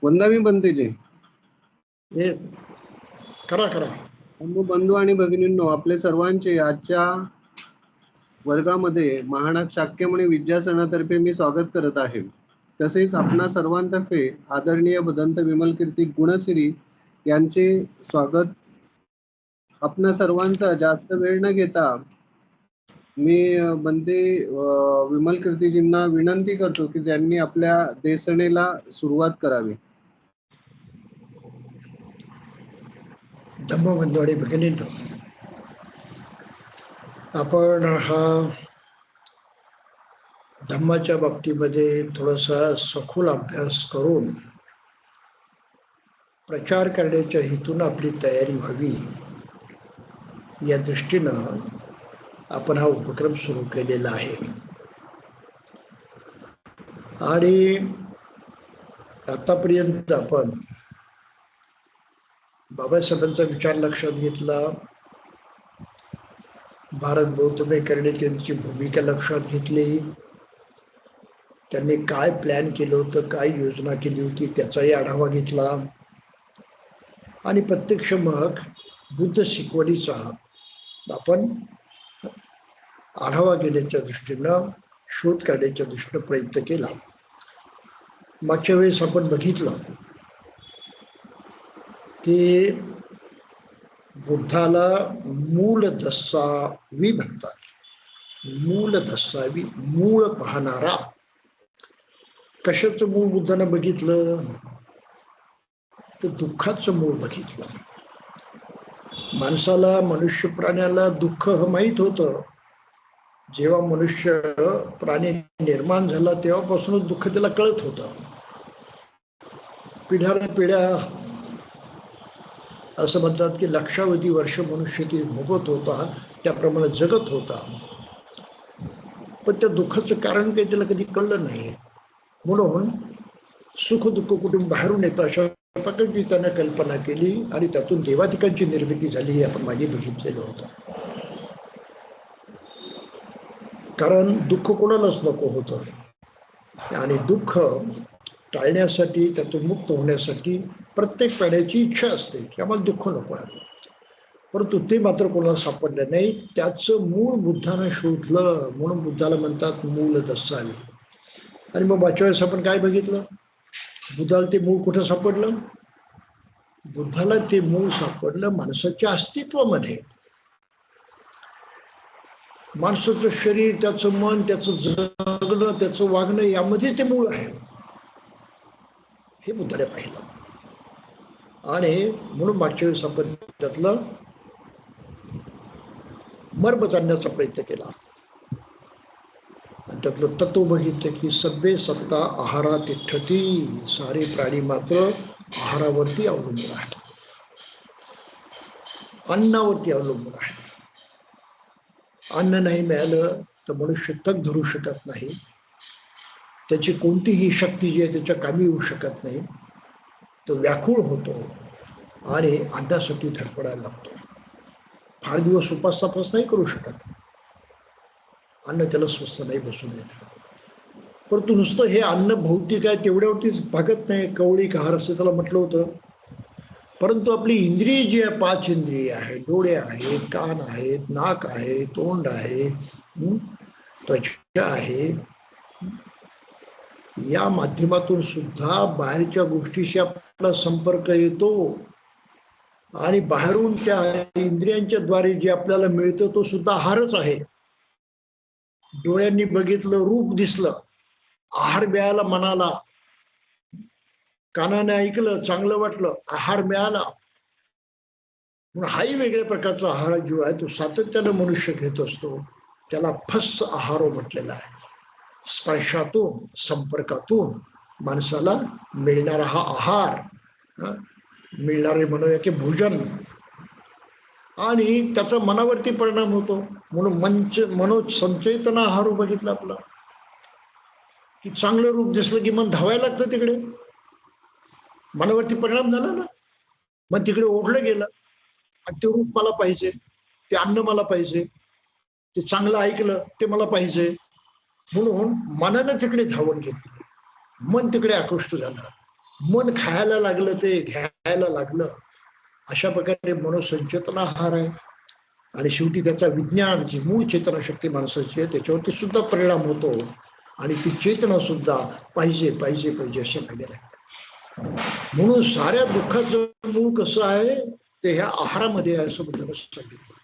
वंदावी बनते जे हे करा करा. बंधू आणि भगिनींनो, आपले सर्वांचे आजच्या वर्गामध्ये महानाथ शाक्यमणी विद्यासनातर्फे मी स्वागत करत आहे. तसेच आपणा सर्वांतर्फे आदरणीय भदंत विमलकीर्ती गुणश्री यांचे स्वागत. आपणा सर्वांचा जास्त वेळ न घेता मी बंदे विमलकीर्तीजींना विनंती करतो की त्यांनी आपल्या देसणेला सुरुवात करावी. धम्मबंधू आणि भगिनींनो, आपण हा धम्माच्या बाबतीमध्ये थोडासा सखोल अभ्यास करून प्रचार करण्याच्या हेतून आपली तयारी व्हावी या दृष्टीनं आपण हा उपक्रम सुरू केलेला आहे. आणि आतापर्यंत आपण बाबासाहेबांचा विचार लक्षात घेतला, भारत बौद्धमय करण्याची त्यांची भूमिका लक्षात घेतली, त्यांनी काय प्लॅन केलं होतं, काय योजना केली होती त्याचाही आढावा घेतला आणि प्रत्यक्ष मग बुद्ध शिकवणीचा आपण आढावा घेण्याच्या दृष्टीनं शोध काढण्याच्या दृष्टीनं प्रयत्न केला. मागच्या वेळेस आपण बघितलं की बुद्धाला मूल दस्सावी म्हणतात. मूल दस्सावी, मूळ पाहणारा. कशाचं मूळ बुद्धानं बघितलं तर दुःखाचं मूळ बघितलं. माणसाला, मनुष्य प्राण्याला दुःख हे माहीत होतं. जेव्हा मनुष्य प्राणी निर्माण झाला तेव्हापासूनच दुःख त्याला कळत होतं. पिढ्या असं म्हणतात की लक्षावधी वर्ष मनुष्य ते भोगत होता, त्याप्रमाणे जगत होता, पण त्या दुःखाचं कारण काही त्याला कधी कळलं नाही. म्हणून सुख दुःख कुठून बाहेरून येतं अशा प्रकारची त्यानं कल्पना केली आणि त्यातून देवाधिकांची निर्मिती झाली हे आपण मागे बघितलेलं होतं. कारण दुःख कोणालाच नको होतं आणि दुःख टाळण्यासाठी, त्यातून मुक्त होण्यासाठी प्रत्येक प्राण्याची इच्छा असते की आम्हाला दुःख नको आहे, परंतु ते मात्र कोणाला सापडलं नाही. त्याचं मूळ बुद्धानं शोधलं, म्हणून बुद्धाला म्हणतात मूल दस्सावी. आणि मग मागच्या वेळेस आपण काय बघितलं, बुद्धाला ते मूळ कुठं सापडलं? बुद्धाला ते मूळ सापडलं माणसाच्या अस्तित्वामध्ये. माणसाचं शरीर, त्याचं मन, त्याचं जगणं, त्याचं वागणं यामध्ये ते मूळ आहे हे बुद्धाने पाहिलं. आणि म्हणून मागच्या वेळेस आपण त्यातलं मर्म जाणण्याचा प्रयत्न केला. त्यातलं तत्व बघितलं की सभ्य सत्ता आहारा तिष्ठती. सारे प्राणी मात्र आहारावरती अवलंबून आहेत, अन्नावरती अवलंबून आहेत. अन्न नाही मिळालं तर मनुष्य तग धरू शकत नाही, त्याची कोणतीही शक्ती जी आहे त्याच्या कामी येऊ शकत नाही. तो व्याकुळ होतो आणि अन्नासाठी धडपडायला लागतो. फार दिवस उपास तापास नाही करू शकत, अन्न त्याला स्वस्त नाही बसू देत. परंतु नुसतं हे अन्न भौतिक आहे तेवढ्यावरतीच भागत नाही. कवळीक आहार असं त्याला म्हटलं होतं. परंतु आपली इंद्रिय जी आहे, 5 इंद्रिय आहेत, डोळे आहेत, कान आहेत, नाक आहे, तोंड आहे, त्वचा आहे, या माध्यमातून सुद्धा बाहेरच्या गोष्टीशी आपला संपर्क येतो आणि बाहेरून त्या इंद्रियांच्या द्वारे जे आपल्याला मिळतं तो सुद्धा आहारच आहे. डोळ्यांनी बघितलं, रूप दिसलं, आहार मिळाला मनाला. कानाने ऐकलं, चांगलं वाटलं, आहार मिळाला. हाही वेगळ्या प्रकारचा आहार जो आहे तो सातत्यानं मनुष्य घेत असतो, त्याला फस आहार म्हटलेला आहे. स्पर्शातून, संपर्कातून माणसाला मिळणारा हा आहार, मिळणारे म्हणूया की भोजन, आणि त्याचा मनावरती परिणाम होतो. म्हणून मनोसंचेतना आहार बघितला आपला की चांगलं रूप दिसलं की मन धावायला लागतं तिकडे. मनावरती परिणाम झाला ना, मन तिकडे ओढलं गेलं. आणि ते रूप मला पाहिजे, ते अन्न मला पाहिजे, ते चांगलं ऐकलं ते मला पाहिजे, म्हणून मनानं तिकडे धावून घेतलं, मन तिकडे आकृष्ट झालं. मन खायला लागलं ते घ्यायला लागलं. अशा प्रकारे मनोसंचेतन आहार आहे. आणि शेवटी त्याचा विज्ञान जी मूळ चेतना शक्ती माणसाची आहे त्याच्यावरती सुद्धा परिणाम होतो. आणि ती चेतना सुद्धा पाहिजे पाहिजे पाहिजे अशा मागे लागते. म्हणून साऱ्या दुःखाचं मूळ कसं आहे ते ह्या आहारामध्ये आहे असं बुद्धाने सांगितलं.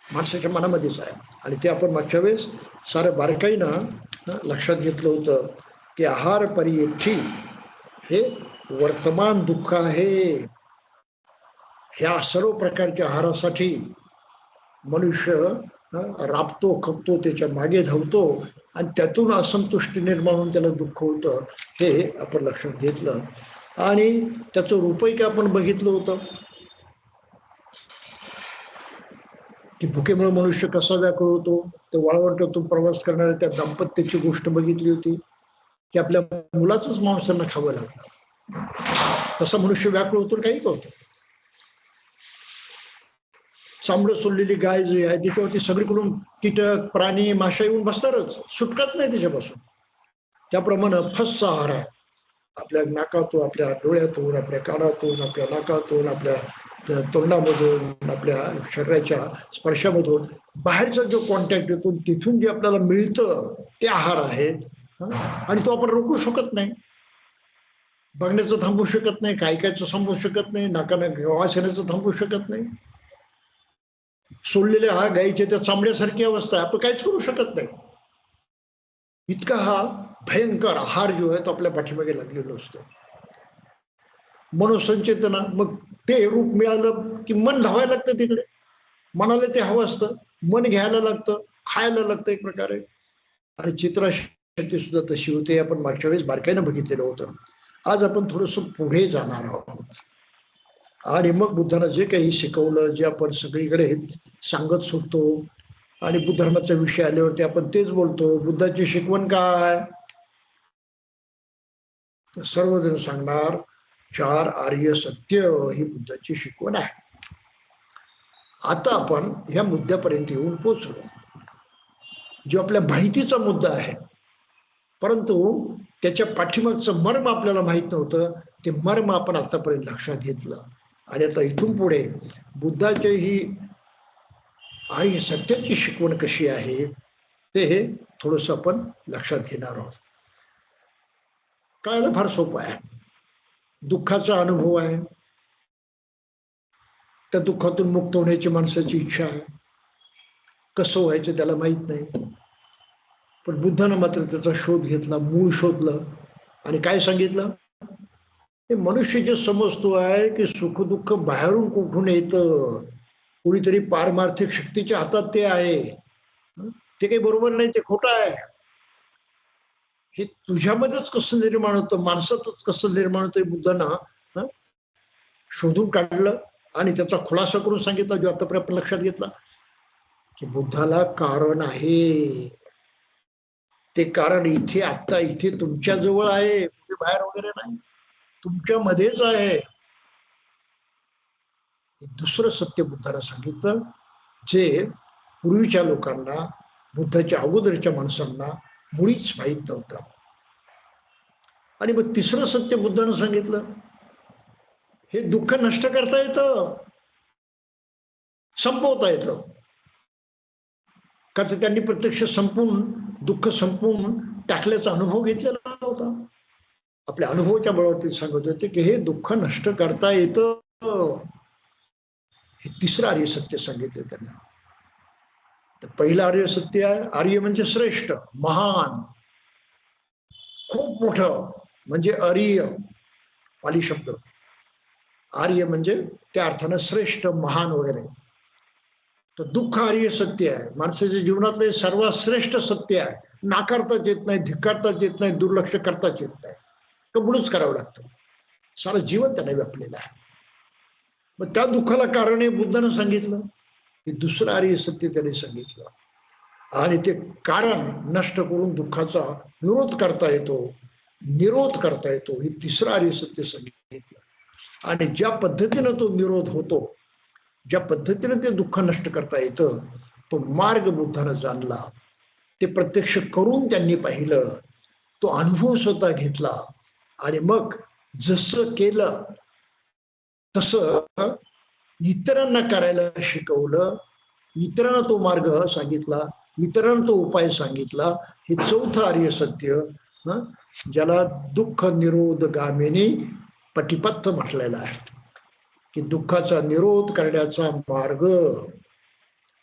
माणसाच्या मनामध्येच आहे. आणि ते आपण मागच्या वेळेस सारं बारकाईनं लक्षात घेतलं होतं की आहार परियेठी हे वर्तमान दुःख आहे. ह्या सर्व प्रकारच्या आहारासाठी मनुष्य राबतो, खपतो, त्याच्या मागे धावतो आणि त्यातून असंतुष्टी निर्माण होऊन त्याला दुःख होतं. हे आपण लक्षात घेतलं. आणि त्याचं रूपही आपण बघितलं होतं की भुकेमुळे मनुष्य कसा व्याकुळ होतो. तर वाळवंटातून प्रवास करणाऱ्या त्या दाम्पत्याची गोष्ट बघितली होती की आपल्या मुलाचंच मांसांना खावं लागलं. तसा मनुष्य व्याकुळ होतो, काही करतो. चांबडं सोडलेली गाय जी आहे तिच्यावरती सगळीकडून कीटक, प्राणी, माशा येऊन बसणारच, सुटकाच नाही त्याच्यापासून. त्याप्रमाणे फस्सा आहार आहे. आपल्या नाकातून, आपल्या डोळ्यातून, आपल्या कानातून, आपल्या नाकातून, आपल्या तोंडामधून, आपल्या शरीराच्या स्पर्शामधून बाहेरचा जो कॉन्टॅक्ट येतो तिथून जे आपल्याला मिळतं ते आहार आहे. आणि तो आपण रोखू शकत नाही. बघण्याचं थांबवू शकत नाही, कायचं थांबवू शकत नाही, नाकानं वास येण्याचं थांबवू शकत नाही. सोडलेल्या हा गायीच्या त्या चांबड्यासारखी अवस्था आहे, आपण काहीच करू शकत नाही. इतका हा भयंकर आहार जो आहे तो आपल्या पाठीमागे लागलेलो असतो. मनोसंचेतना, मग ते रूप मिळालं की मन धावायला लागतं तिकडे. मनाला ते हवं असतं, मन घ्यायला लागतं, खायला लागतं एक प्रकारे. आणि चित्रशक्ती सुद्धा तशी होते. आपण मागच्या वेळेस बारकाईनं बघितलेलं होतं. आज आपण थोडस पुढे जाणार आहोत. आणि मग बुद्धानं जे काही शिकवलं, जे आपण सगळीकडे सांगत सुटतो आणि बुद्ध धर्माचा विषय आल्यावरती आपण तेच बोलतो. बुद्धाची शिकवण काय? तर सर्वजण सांगणार 4 आर्य सत्य ही बुद्धाची शिकवण आहे. आता आपण ह्या मुद्द्यापर्यंत येऊन पोचलो, जो आपल्या माहितीचा मुद्दा आहे, परंतु त्याच्या पाठीमागचं मर्म आपल्याला माहित नव्हतं. ते मर्म आपण आतापर्यंत लक्षात घेतलं. आणि आता इथून पुढे बुद्धाची ही आर्य सत्याची शिकवण कशी आहे ते हे थोडस आपण लक्षात घेणार आहोत. कळायला फार सोपं आहे. दुःखाचा अनुभव आहे, त्या दुःखातून मुक्त होण्याची माणसाची इच्छा आहे. कसं व्हायचं त्याला माहित नाही. पण बुद्धानं मात्र त्याचा शोध घेतला, मूळ शोधलं आणि काय सांगितलं? हे मनुष्य जे समजतो आहे की सुख दुःख बाहेरून कुठून येतं, कुणीतरी पारमार्थिक शक्तीच्या हातात ते आहे, ते काही बरोबर नाही, ते खोटं आहे. हे तुझ्यामध्येच कसं निर्माण होतं, माणसातच कसं निर्माण होतं, बुद्धांना शोधून काढलं आणि त्याचा खुलासा करून सांगितला, जो आतापर्यंत आपण लक्षात घेतला की बुद्धाला कारण आहे. ते कारण इथे आता इथे तुमच्या जवळ आहे, कुठे बाहेर वगैरे नाही, तुमच्या मध्येच आहे. दुसरं सत्य बुद्धाला सांगितलं, जे पूर्वीच्या लोकांना, बुद्धाच्या अगोदरच्या माणसांना मुळीच माहीत नव्हतं. आणि मग तिसरं सत्य बुद्धानं सांगितलं, हे दुःख नष्ट करता येतं, संपवता येतं. का तर त्यांनी प्रत्यक्ष संपून दुःख संपवून टाकल्याचा अनुभव घेतलेला होता. आपल्या अनुभवाच्या बळावरती सांगत होते की हे दुःख नष्ट करता येतं. हे तिसरं आर्य सत्य सांगितलं त्यांना. तर पहिलं आर्य सत्य आहे, आर्य म्हणजे श्रेष्ठ, महान, खूप मोठं, म्हणजे आर्य पाली शब्द. आर्य म्हणजे त्या अर्थानं श्रेष्ठ, महान वगैरे. तर दुःख आर्य सत्य आहे, माणसाच्या जीवनातले सर्वात श्रेष्ठ सत्य आहे. नाकारताच येत नाही, धिक्कारताच येत नाही, दुर्लक्ष करताच येत नाही, कबूलच करावं लागतं. सारं जीवन त्याने व्यापलेलं आहे. मग त्या दुःखाला कारण हे बुद्धानं सांगितलं, की दुसरं आर्य सत्य त्याने सांगितलं. आणि ते कारण नष्ट करून दुःखाचा विरोध करता येतो, निरोध करता येतो, हे तिसरं आर्य सत्य सांगितलं. आणि ज्या पद्धतीनं तो निरोध होतो, ज्या पद्धतीने ते दुःख नष्ट करता येतं, तो मार्ग बुद्धानं जाणला. ते प्रत्यक्ष करून त्यांनी पाहिलं, तो अनुभव स्वतः घेतला आणि मग जसं केलं तसं इतरांना करायला शिकवलं, इतरांना तो मार्ग सांगितला, इतरांना तो उपाय सांगितला. हे चौथं आर्य सत्य, ज्याला दुःख निरोध गामिनी पटिपत्त म्हटलेला आहे, की दुःखाचा निरोध करण्याचा मार्ग.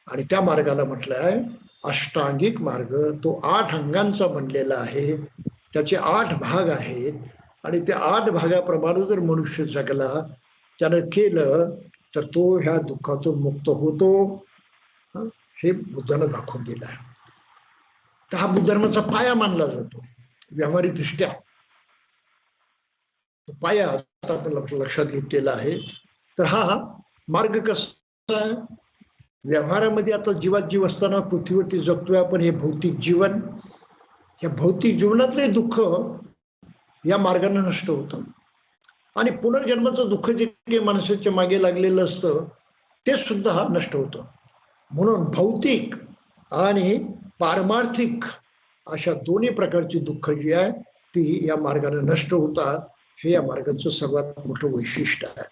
आणि त्या मार्गाला म्हटलं आहे अष्टांगिक मार्ग. तो 8 अंगांचा बनलेला आहे, त्याचे 8 भाग आहेत. आणि त्या 8 भागाप्रमाणे जर मनुष्य जगला, त्यानं केलं, तर तो ह्या दुःखातून मुक्त होतो. हे बुद्धानं दाखवून दिलं आहे. तर हा बुद्ध धर्माचा पाया मानला जातो व्यावहारिक दृष्ट्या. पाया आता आपण लक्षात घेतलेला आहे. तर हा मार्ग कसा आहे व्यवहारामध्ये? आता जीवात जीव असताना पृथ्वीवरती जगतोय आपण हे भौतिक जीवन. या भौतिक जीवनातले दुःख या मार्गाने नष्ट होतं. आणि पुनर्जन्माचं दुःख जे काही माणसाच्या मागे लागलेलं असतं ते सुद्धा नष्ट होतं. म्हणून भौतिक आणि पारमार्थिक अशा दोन्ही प्रकारची दुःख जी आहे ती या मार्गाने नष्ट होतात. हे या मार्गाचं सर्वात मोठं वैशिष्ट्य आहे.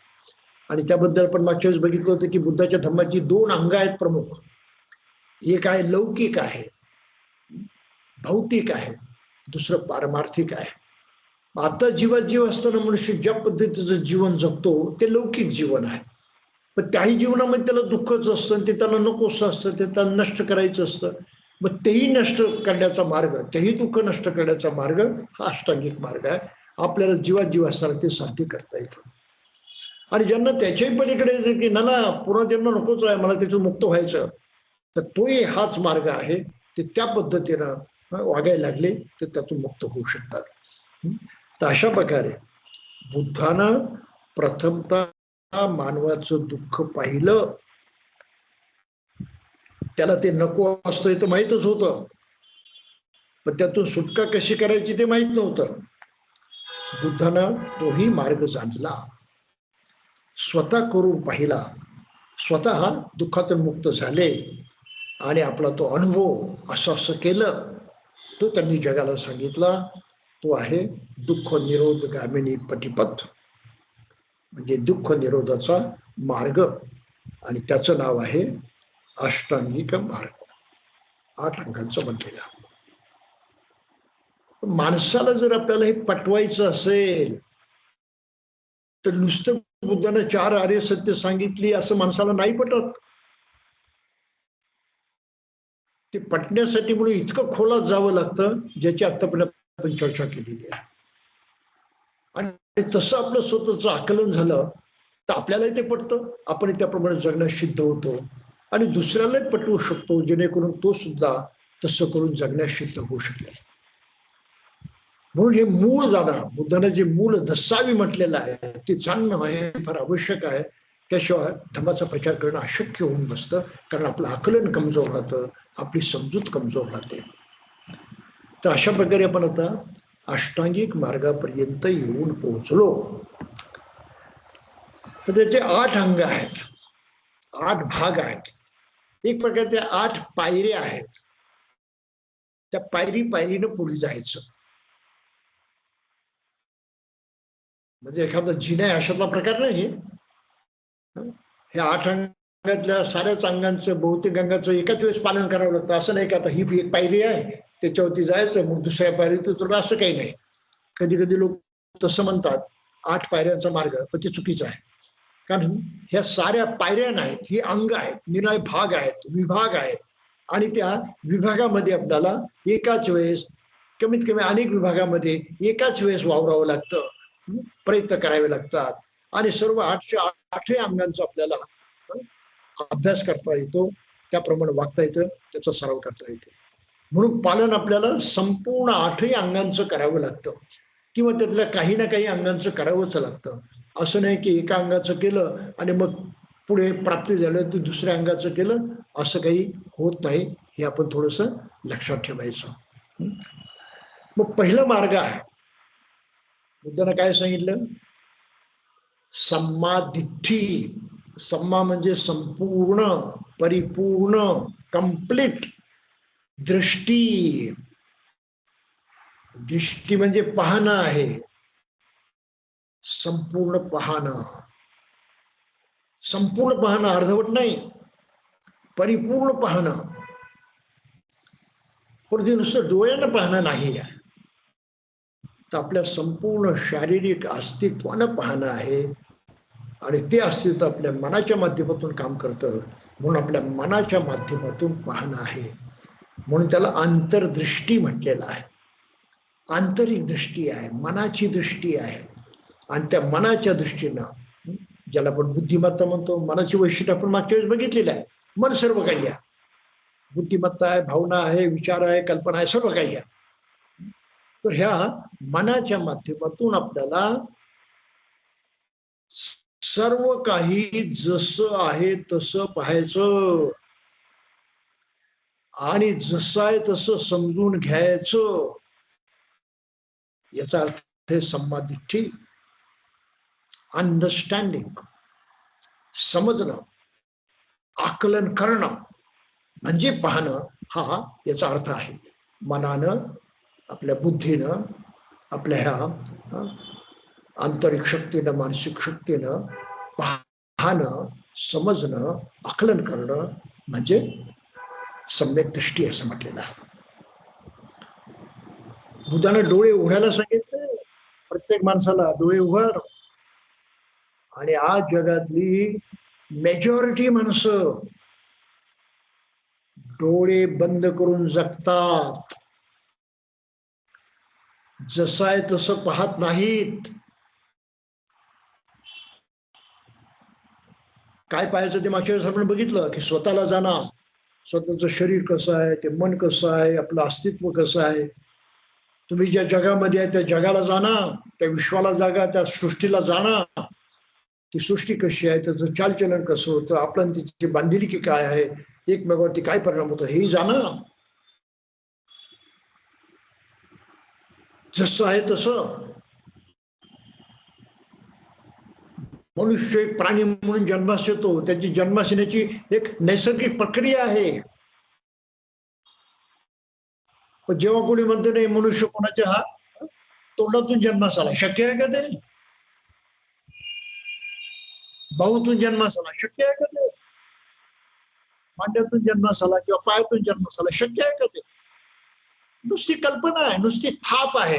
आणि त्याबद्दल आपण मागच्या वेळेस बघितलं होतं की बुद्धाच्या धर्माची 2 अंग आहेत प्रमुख. एक आहे लौकिक आहे, भौतिक आहे, दुसरं पारमार्थिक आहे. आता जीवात जीव असताना मनुष्य ज्या पद्धतीचं जीवन जगतो ते लौकिक जीवन आहे. पण त्याही जीवनामध्ये त्याला दुःखच असतं, ते त्याला नकोसं असतं, ते त्याला नष्ट करायचं असतं. मग तेही नष्ट करण्याचा मार्ग, तेही दुःख नष्ट करण्याचा मार्ग हा अष्टांगिक मार्ग आहे. आपल्याला जीवात जीव असताना ते साध्य करता येतं. आणि ज्यांना त्याच्याही पलीकडे की मला पुनर्जन्म नकोच आहे, मला त्याचं मुक्त व्हायचं, तर तोही हाच मार्ग आहे. ते त्या पद्धतीनं वागायला लागले तर त्यातून मुक्त होऊ शकतात. तर अशा प्रकारे बुद्धानं प्रथमतः मानवाचं दुःख पाहिलं. त्याला ते नको असतं हे तर माहीतच होतं, पण त्यातून सुटका कशी करायची ते माहीत नव्हतं. बुद्धानं तोही मार्ग जाणला, स्वतः करून पाहिला, स्वतः दुःखातून मुक्त झाले आणि आपला तो अनुभव असं असं केलं तो त्यांनी जगाला सांगितला. तो आहे दुःख निरोध गामिनी पटिपथ, म्हणजे दुःख निरोधाचा मार्ग. आणि त्याचं नाव आहे अष्टांगिक मार्ग, 8 अंगांचं बनलेला. माणसाला जर आपल्याला हे पटवायचं असेल तर नुसतं बुद्धानं 4 आर्य सत्य सांगितली असं माणसाला नाही पटत. ते पटण्यासाठी म्हणून इतकं खोलात जावं लागतं ज्याची आतापर्यंत आपण चर्चा केलेली आहे. आणि तसं आपलं स्वतःचं आकलन झालं तर आपल्यालाही ते पटतं, आपण त्याप्रमाणे जगण्यास सिद्ध होतो आणि दुसऱ्यालाही पटवू शकतो, जेणेकरून तो सुद्धा तसं करून जगण्यास सिद्ध होऊ शकेल. म्हणून हे मूळ जाणं, बुद्धाने जे मूळ दसावी म्हटलेलं आहे ते जाणणं हे फार आवश्यक आहे. त्याशिवाय धर्माचा प्रचार करणं अशक्य होऊन बसतं, कारण आपलं आकलन कमजोर राहतं, आपली समजूत कमजोर राहते. तर अशा प्रकारे आपण आता अष्टांगिक मार्गापर्यंत येऊन पोहोचलो. तर त्याचे 8 अंग आहेत, 8 भाग आहेत, एक प्रकारे त्या 8 पायऱ्या आहेत. त्या पायरीनं पुढे जायचं. म्हणजे एखादा जिना अशातला प्रकार नाही. हे 8 अंगातल्या साऱ्याच अंगांचं, बहुतेक अंगाचं एकाच वेळेस पालन करावं लागतं असं नाही. का आता ही एक पायरी आहे त्याच्यावरती जायचं मग दुसऱ्या पायरीत उतरलं असं काही नाही. कधी कधी लोक तसं म्हणतात 8 पायऱ्यांचा मार्ग, पण ते चुकीचं आहे. कारण ह्या साऱ्या पायऱ्या नाहीत, ही अंग आहेत, निर्णय भाग आहेत, विभाग आहेत. आणि त्या विभागामध्ये आपल्याला एकाच वेळेस कमीत कमी अनेक विभागामध्ये एकाच वेळेस वावरावं लागतं, प्रयत्न करावे लागतात. आणि सर्व 8च्या अंगांचा आपल्याला अभ्यास करता येतो, त्याप्रमाणे वागता येतं, त्याचा सराव करता येतो. म्हणून पालन आपल्याला संपूर्ण 8ही अंगांचं करावं लागतं, किंवा त्यातल्या काही ना काही अंगांचं करावंच लागतं. असं नाही की एका अंगाचं केलं आणि मग पुढे प्राप्ती झालं तर दुसऱ्या अंगाचं केलं, असं काही होत नाही. हे आपण थोडंसं लक्षात ठेवायचं. मग पहिला मार्ग आहे, बुद्धानं काय सांगितलं? सम्मा दिठ्ठी. सम्मा म्हणजे संपूर्ण, परिपूर्ण, कंप्लीट दृष्टी. दृष्टी म्हणजे पाहणं आहे, संपूर्ण पाहणं. संपूर्ण पाहणं, अर्धवट नाही, परिपूर्ण पाहणं. पण ते नुसतं डोळ्यानं पाहणं नाही, तर आपल्या संपूर्ण शारीरिक अस्तित्वानं पाहणं आहे. आणि ते अस्तित्व आपल्या मनाच्या माध्यमातून काम करतं, म्हणून आपल्या मनाच्या माध्यमातून पाहणं आहे. म्हणून त्याला अंतर्दृष्टी म्हटलेलं आहे. आंतरिक दृष्टी आहे, मनाची दृष्टी आहे. आणि त्या मनाच्या दृष्टीनं, ज्याला आपण बुद्धिमत्ता म्हणतो, मनाची वैशिष्ट्य आपण मागच्या वेळेस बघितलेलं आहे. मन सर्व काही आहे, बुद्धिमत्ता आहे, भावना आहे, विचार आहे, कल्पना आहे, सर्व काही आहे. तर ह्या मनाच्या माध्यमातून आपल्याला सर्व काही जसं आहे तसं पाहायचं आणि जसं आहे तसं समजून घ्यायचं. याचा अर्थ आहे संमादिठी, अंडरस्टँडिंग, समजणं, आकलन करणं म्हणजे पाहणं, हा याचा अर्थ आहे. मनानं, आपल्या बुद्धीनं, आपल्या ह्या आंतरिक शक्तीनं, मानसिक शक्तीनं पाहणं, समजणं, आकलन करणं म्हणजे सम्यक दृष्टी असं म्हटलेलं आहे. बुद्धानं डोळे उघडायला सांगितले प्रत्येक माणसाला, डोळे उघड. आणि आज जगातली मेजॉरिटी माणसं डोळे बंद करून जगतात, जसं आहे तसं पाहत नाहीत. काय पाहायचं ते मागच्या वेळेस आपण बघितलं की स्वतःला जाणं, स्वतःचं शरीर कसं आहे, ते मन कसं आहे, आपलं अस्तित्व कसं आहे. तुम्ही ज्या जगामध्ये आहे त्या जगाला जाणं, त्या विश्वाला जागा, त्या सृष्टीला जाणं, ती सृष्टी कशी आहे, त्याचं चालचलन कसं होतं, आपण तिची बांधिलकी काय आहे, एकमेकावरती काय परिणाम होतो हेही जाणं. जसं आहे तसं. मनुष्य एक प्राणी म्हणून जन्मास येतो, त्याची जन्मास येण्याची एक नैसर्गिक प्रक्रिया आहे. पण जेव्हा कोणी म्हणतो नाही मनुष्य कोणाच्या तोंडातून जन्मास आला, शक्य आहे का ते? भाऊतून जन्मास आला, शक्य आहे का ते? मांड्यातून जन्मास आला किंवा पायातून जन्मास आला, शक्य आहे का ते? नुसती कल्पना आहे, नुसती थाप आहे.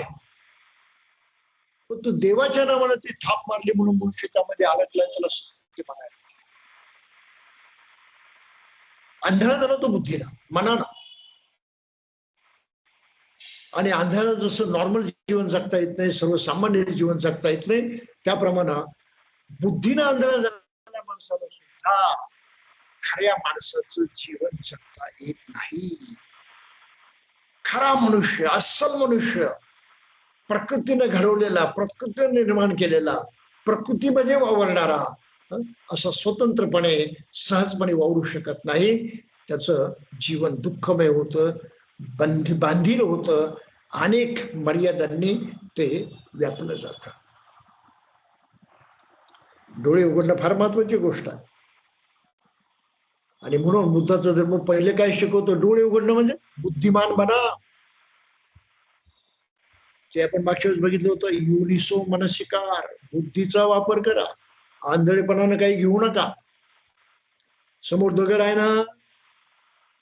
पण तू देवाच्या नावानं ती थाप मारली म्हणून मनुष्य त्यामध्ये अडकला, त्याला सत्य म्हणायला. आंधळा झाला तो बुद्धीला, मनाला. आणि आंधळ्याला जसं नॉर्मल जीवन जगता येत नाही, सर्वसामान्य जीवन जगता येत नाही, त्याप्रमाणे बुद्धीनं आंधळा झालेल्या माणसाला सुद्धा खऱ्या माणसाचं जीवन जगता येत नाही. खरा मनुष्य, अस्सल मनुष्य, प्रकृतीने घडवलेला, प्रकृतीने निर्माण केलेला, प्रकृतीमध्ये वावरणारा असा स्वतंत्रपणे सहजपणे वावरू शकत नाही. त्याचं जीवन दुःखमय होतं, बांधील होतं, अनेक मर्यादांनी ते व्यापलं जातं. डोळे उघडणं फार महत्वाची गोष्ट आहे. आणि म्हणून बुद्धाचा धर्म पहिले काय शिकवतो? डोळे उघडणं म्हणजे बुद्धिमान बना. ते आपण मागच्या वेळेस बघितलं होतं, युनिसो मनसिकार, बुद्धीचा वापर करा, आंधळेपणानं काही घेऊ नका. समोर दगड आहे ना,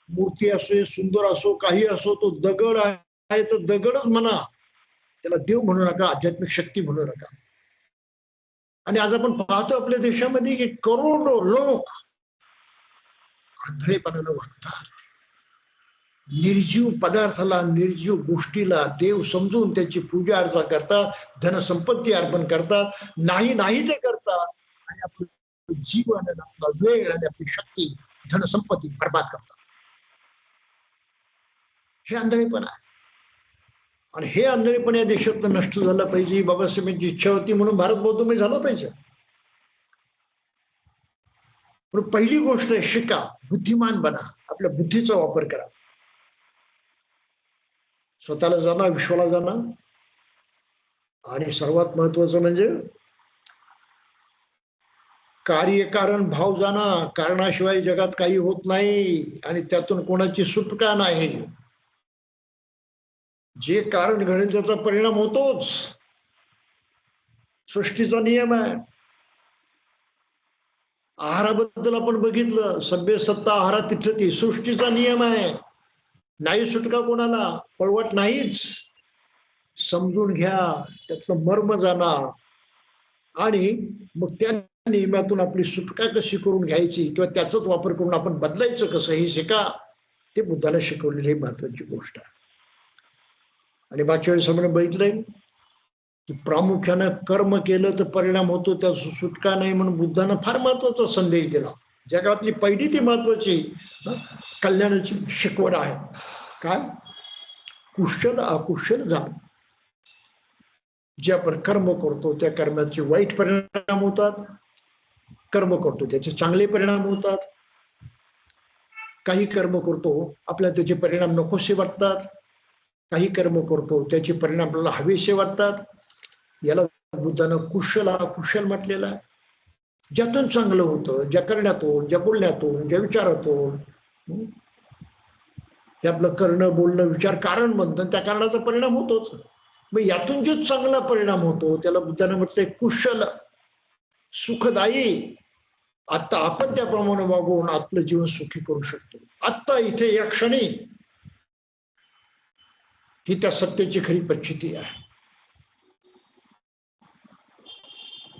मूर्ती असो, सुंदर असो, काही असो, तो दगड आहे तर दगडच म्हणा, त्याला देव म्हणू नका, आध्यात्मिक शक्ती म्हणू नका. आणि आज आपण पाहतो आपल्या देशामध्ये की करोडो लोक आंधळेपणानं वागतात. निर्जीव पदार्थाला, निर्जीव गोष्टीला देव समजून त्याची पूजा अर्चा करतात, धनसंपत्ती अर्पण करतात, नाही ते करतात, आणि आपलं जीवन, आपला वेळ आणि आपली शक्ती, धनसंपत्ती बर्बाद करतात. हे आंधळेपण आहे. आणि हे आंधळेपण या देशात नष्ट झालं पाहिजे. बाबासाहेबांची इच्छा होती म्हणून भारत बौद्धमय झाला पाहिजे. पण पहिली गोष्ट आहे, शिका, बुद्धिमान बना, आपल्या बुद्धीचा वापर करा. स्वतःला जाणा, विश्वाला जाणा, आणि सर्वात महत्वाचं म्हणजे कार्यकारण भाव जाणा. कारणाशिवाय जगात काही होत नाही आणि त्यातून कोणाची सुटका नाही. जे कारण घडेल त्याचा परिणाम होतोच. सृष्टीचा नियम आहे. आहाराबद्दल आपण बघितलं, सभ्य सत्ता आहारात तिथती सृष्टीचा नियम आहे. नाही सुटका कोणाला, पळवट नाहीच. समजून घ्या, त्यातलं मर्म जाणा आणि मग त्या नियमातून आपली सुटका कशी करून घ्यायची किंवा त्याचाच वापर करून आपण बदलायचं कसं हे शिका. ते बुद्धाला शिकवलेली ही महत्वाची गोष्ट आहे. आणि मागच्या वेळेस आपण बघितलंय की प्रामुख्यानं कर्म केलं तर परिणाम होतो, त्या सुटका नाही म्हणून बुद्धानं फार महत्वाचा संदेश दिला. जगातली पहिली ती महत्वाची कल्याणाची शिकवण आहे. काय? कुशल अकुशल जाण. जे आपण कर्म करतो त्या कर्माचे वाईट परिणाम होतात, कर्म करतो त्याचे चांगले परिणाम होतात. काही कर्म करतो आपल्याला त्याचे परिणाम नकोसे वाटतात, काही कर्म करतो त्याचे परिणाम आपल्याला हवेसे वाटतात. याला बुद्धानं कुशल अकुशल म्हटलेलं आहे. ज्यातून चांगलं होतं, ज्या करण्यातून, ज्या बोलण्यातून, ज्या विचारातून, हे आपलं करणं बोलणं विचार कारण बनतं, त्या कारणाचा परिणाम होतोच. मग यातून जो चांगला परिणाम होतो त्याला बुद्धानं म्हटलंय कुशल, सुखदायी. आता आपण त्याप्रमाणे वागवून आपलं जीवन सुखी करू शकतो. आत्ता इथे या क्षणी ही त्या सत्याची खरी परिस्थिती आहे.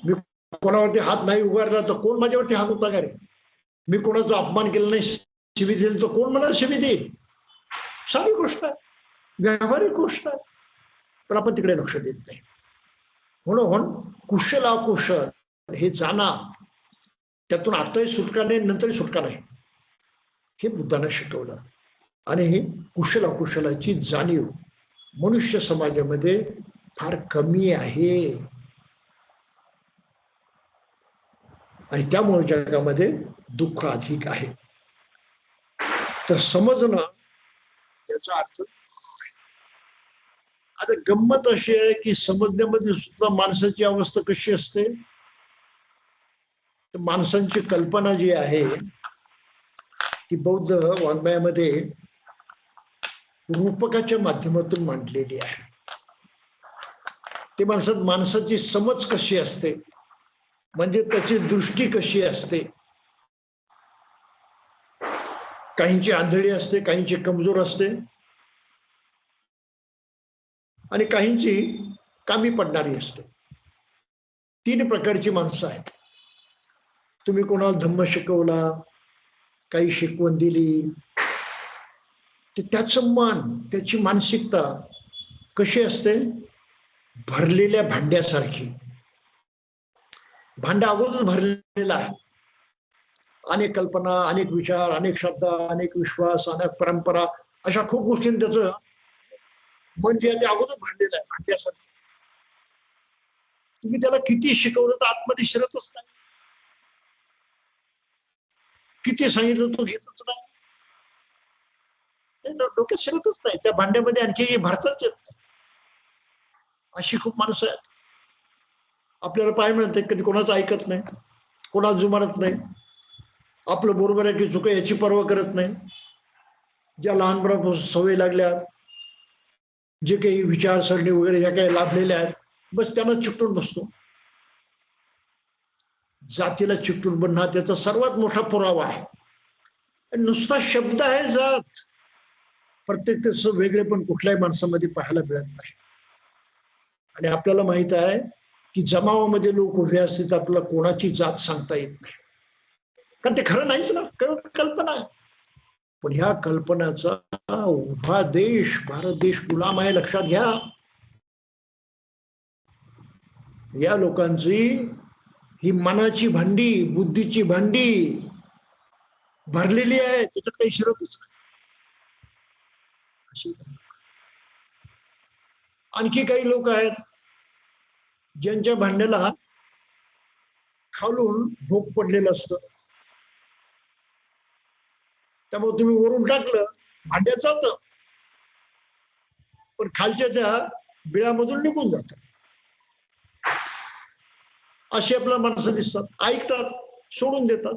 मी कोणावरती हात नाही उगारला तर कोण माझ्यावरती हात उतारा रे? मी कोणाचा अपमान केला नाही, शिवी दिली तर कोण मला शिवी देईल? साधी गोष्ट आहे, व्यावहारिक गोष्ट आहे, पण आपण तिकडे लक्ष देत नाही. म्हणून कुशल अकुशल हे जाणा, त्यातून आताही सुटका नाही, नंतरही सुटका नाही, हे बुद्धानं शिकवलं. आणि ही कुशल अकुशलाची जाणीव मनुष्य समाजामध्ये फार कमी आहे. आणि त्यामुळे जगामध्ये दुःख अधिक आहे. तर समजणं याचा अर्थ आता गंमत अशी आहे की समजण्यामध्ये सुद्धा माणसाची अवस्था कशी असते, तर माणसांची कल्पना जी आहे ती बौद्ध वाङ्मयामध्ये रूपकाच्या माध्यमातून मांडलेली आहे. ते माणसाची समज कशी असते, म्हणजे त्याची दृष्टी कशी असते. काहींची आंधळी असते, काहींची कमजोर असते आणि काहींची कामी पडणारी असते. 3 प्रकारची माणसं आहेत. तुम्ही कोणाला धम्म शिकवला, काही शिकवण दिली, तर त्याचं मन, त्याची मानसिकता कशी असते? भरलेल्या भांड्यासारखी. भांड अगोदर भरलेलं आहे. अनेक कल्पना, अनेक विचार, अनेक श्रद्धा, अनेक विश्वास, अनेक परंपरा, अशा खूप गोष्टींनी त्याचं मन जे आहे ते अगोदर भरलेलं आहे भांड्यासारखं. तुम्ही त्याला किती शिकवलं तर आतमध्ये शिरतच नाही, किती सांगितलं तो घेतच नाही, डोक्यात शिरतच नाही. त्या भांड्यामध्ये आणखी भरतच येत. अशी खूप माणसं आहेत. आपल्याला पाय मिळते कधी कोणाचं ऐकत नाही, कोणाला जुमानत नाही, आपलं बरोबर आहे की चुक याची पर्वा करत नाही. ज्या लहानपणापासून सवय लागल्या, जे काही विचारसरणी वगैरे ज्या काही लाभलेल्या आहेत, बस त्यांना चिकटून बसतो. जातीला चिकटून बनणं हा त्याचा सर्वात मोठा पुरावा आहे. नुसता शब्द आहे जात, प्रत्येक त्याचं वेगळे पण कुठल्याही माणसामध्ये पाहायला मिळत नाही. आणि आपल्याला माहित आहे की जमावामध्ये लोक उभे असतील तर आपल्याला कोणाची जात सांगता येत नाही, कारण ते खरं नाहीच ना, कल्पना आहे. पण ह्या कल्पनाचा उभा देश भारत देश गुलाम आहे, लक्षात घ्या. या लोकांची ही मनाची भांडी, बुद्धीची भांडी भरलेली आहे, त्याच्यात काही शिरतच नाही. आणखी काही लोक आहेत ज्यांच्या भांड्याला खालून भोग पडलेलं असतं, त्यामुळे तुम्ही वरून टाकलं भांड्यात जातं, पण खालच्या त्या बिळामधून निघून जात. अशी आपल्याला माणसं दिसतात, ऐकतात, सोडून देतात.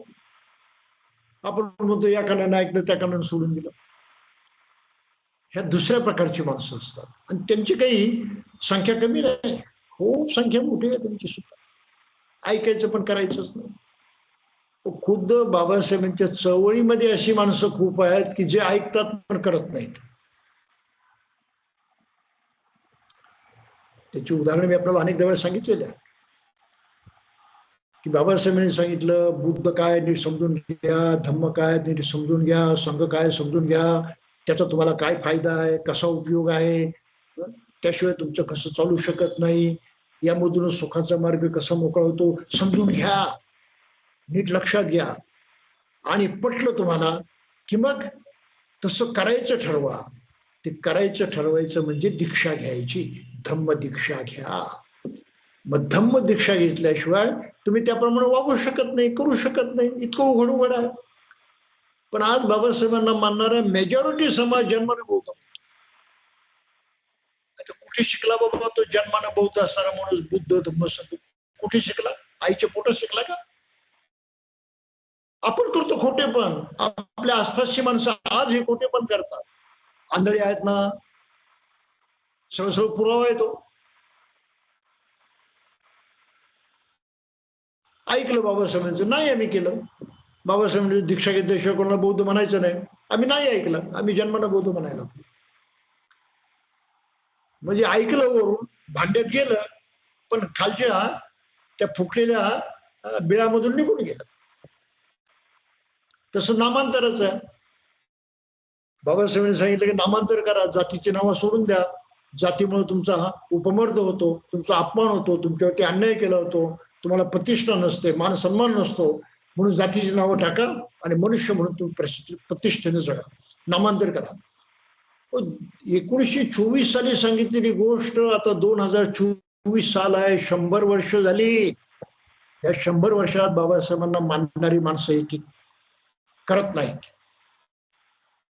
आपण म्हणतो या कानानं ऐकलं, त्या कानानं सोडून दिलं. ह्या दुसऱ्या प्रकारची माणसं असतात आणि त्यांची काही संख्या कमी नाही. खूप संख्या मोठी आहे त्यांची सुद्धा, ऐकायचं पण करायचंच नाही. खुद्द बाबासाहेबांच्या चळवळीमध्ये अशी माणसं खूप आहेत की जे ऐकतात पण करत नाहीत. त्याची उदाहरणं मी आपल्याला अनेक वेळा सांगितलेली आहे की बाबासाहेबांनी सांगितलं, बुद्ध काय नीट समजून घ्या, धम्म काय नीट समजून घ्या, संघ काय समजून घ्या, त्याचा तुम्हाला काय फायदा आहे, कसा उपयोग आहे, त्याशिवाय तुमचं कसं चालू शकत नाही, यामधून सुखाचा मार्ग कसा मोकळा होतो समजून घ्या, नीट लक्षात घ्या. आणि पटलं तुम्हाला की मग तसं करायचं ठरवा. ते करायचं ठरवायचं म्हणजे दीक्षा घ्यायची, धम्म दीक्षा घ्या. मग धम्म दीक्षा घेतल्याशिवाय तुम्ही त्याप्रमाणे वागू शकत नाही, करू शकत नाही. इतकं उघड आहे. पण आज बाबासाहेबांना मानणारा मेजॉरिटी समाज जन्माने बौद्ध. आता कुठे शिकला बाबा तो जन्माने बौद्ध असणारा माणूस बुद्ध धम्म संघ? कुठे शिकला? आईच्या पोटात शिकला का? आपण करतो खोटेपण. आपल्या आसपासची माणसं आज हे खोटेपण करतात. आंधळी आहेत ना, सरळ पुरावा येतो. ऐकलं बाबासाहेबांचं, नाही आम्ही केलं. बाबासाहेबांनी दीक्षा घेतल्याशिवाय कोणाला बौद्ध म्हणायचं नाही, आम्ही नाही ऐकलं, आम्ही जन्मानं बौद्ध म्हणायला. म्हणजे ऐकलं वरून, भांड्यात गेलं, पण खालच्या त्या फुकलेल्या बिळामधून निघून गेलं. तसं नामांतरच आहे. बाबासाहेबांनी सांगितलं की नामांतर करा, जातीची नावं सोडून द्या. जातीमुळे तुमचा उपमर्द होतो, तुमचा अपमान होतो, तुमच्यावरती अन्याय केला होतो, तुम्हाला प्रतिष्ठा नसते, मान सन्मान नसतो. म्हणून जातीची नावं टाका आणि मनुष्य म्हणून तुम्ही प्रतिष्ठेने जगा, नामांतर करा. 1924 साली सांगितलेली गोष्ट आता 2024 साल आहे, 100 वर्ष झाली. या 100 वर्षात बाबासाहेबांना मानणारी माणसं एक करत नाहीत,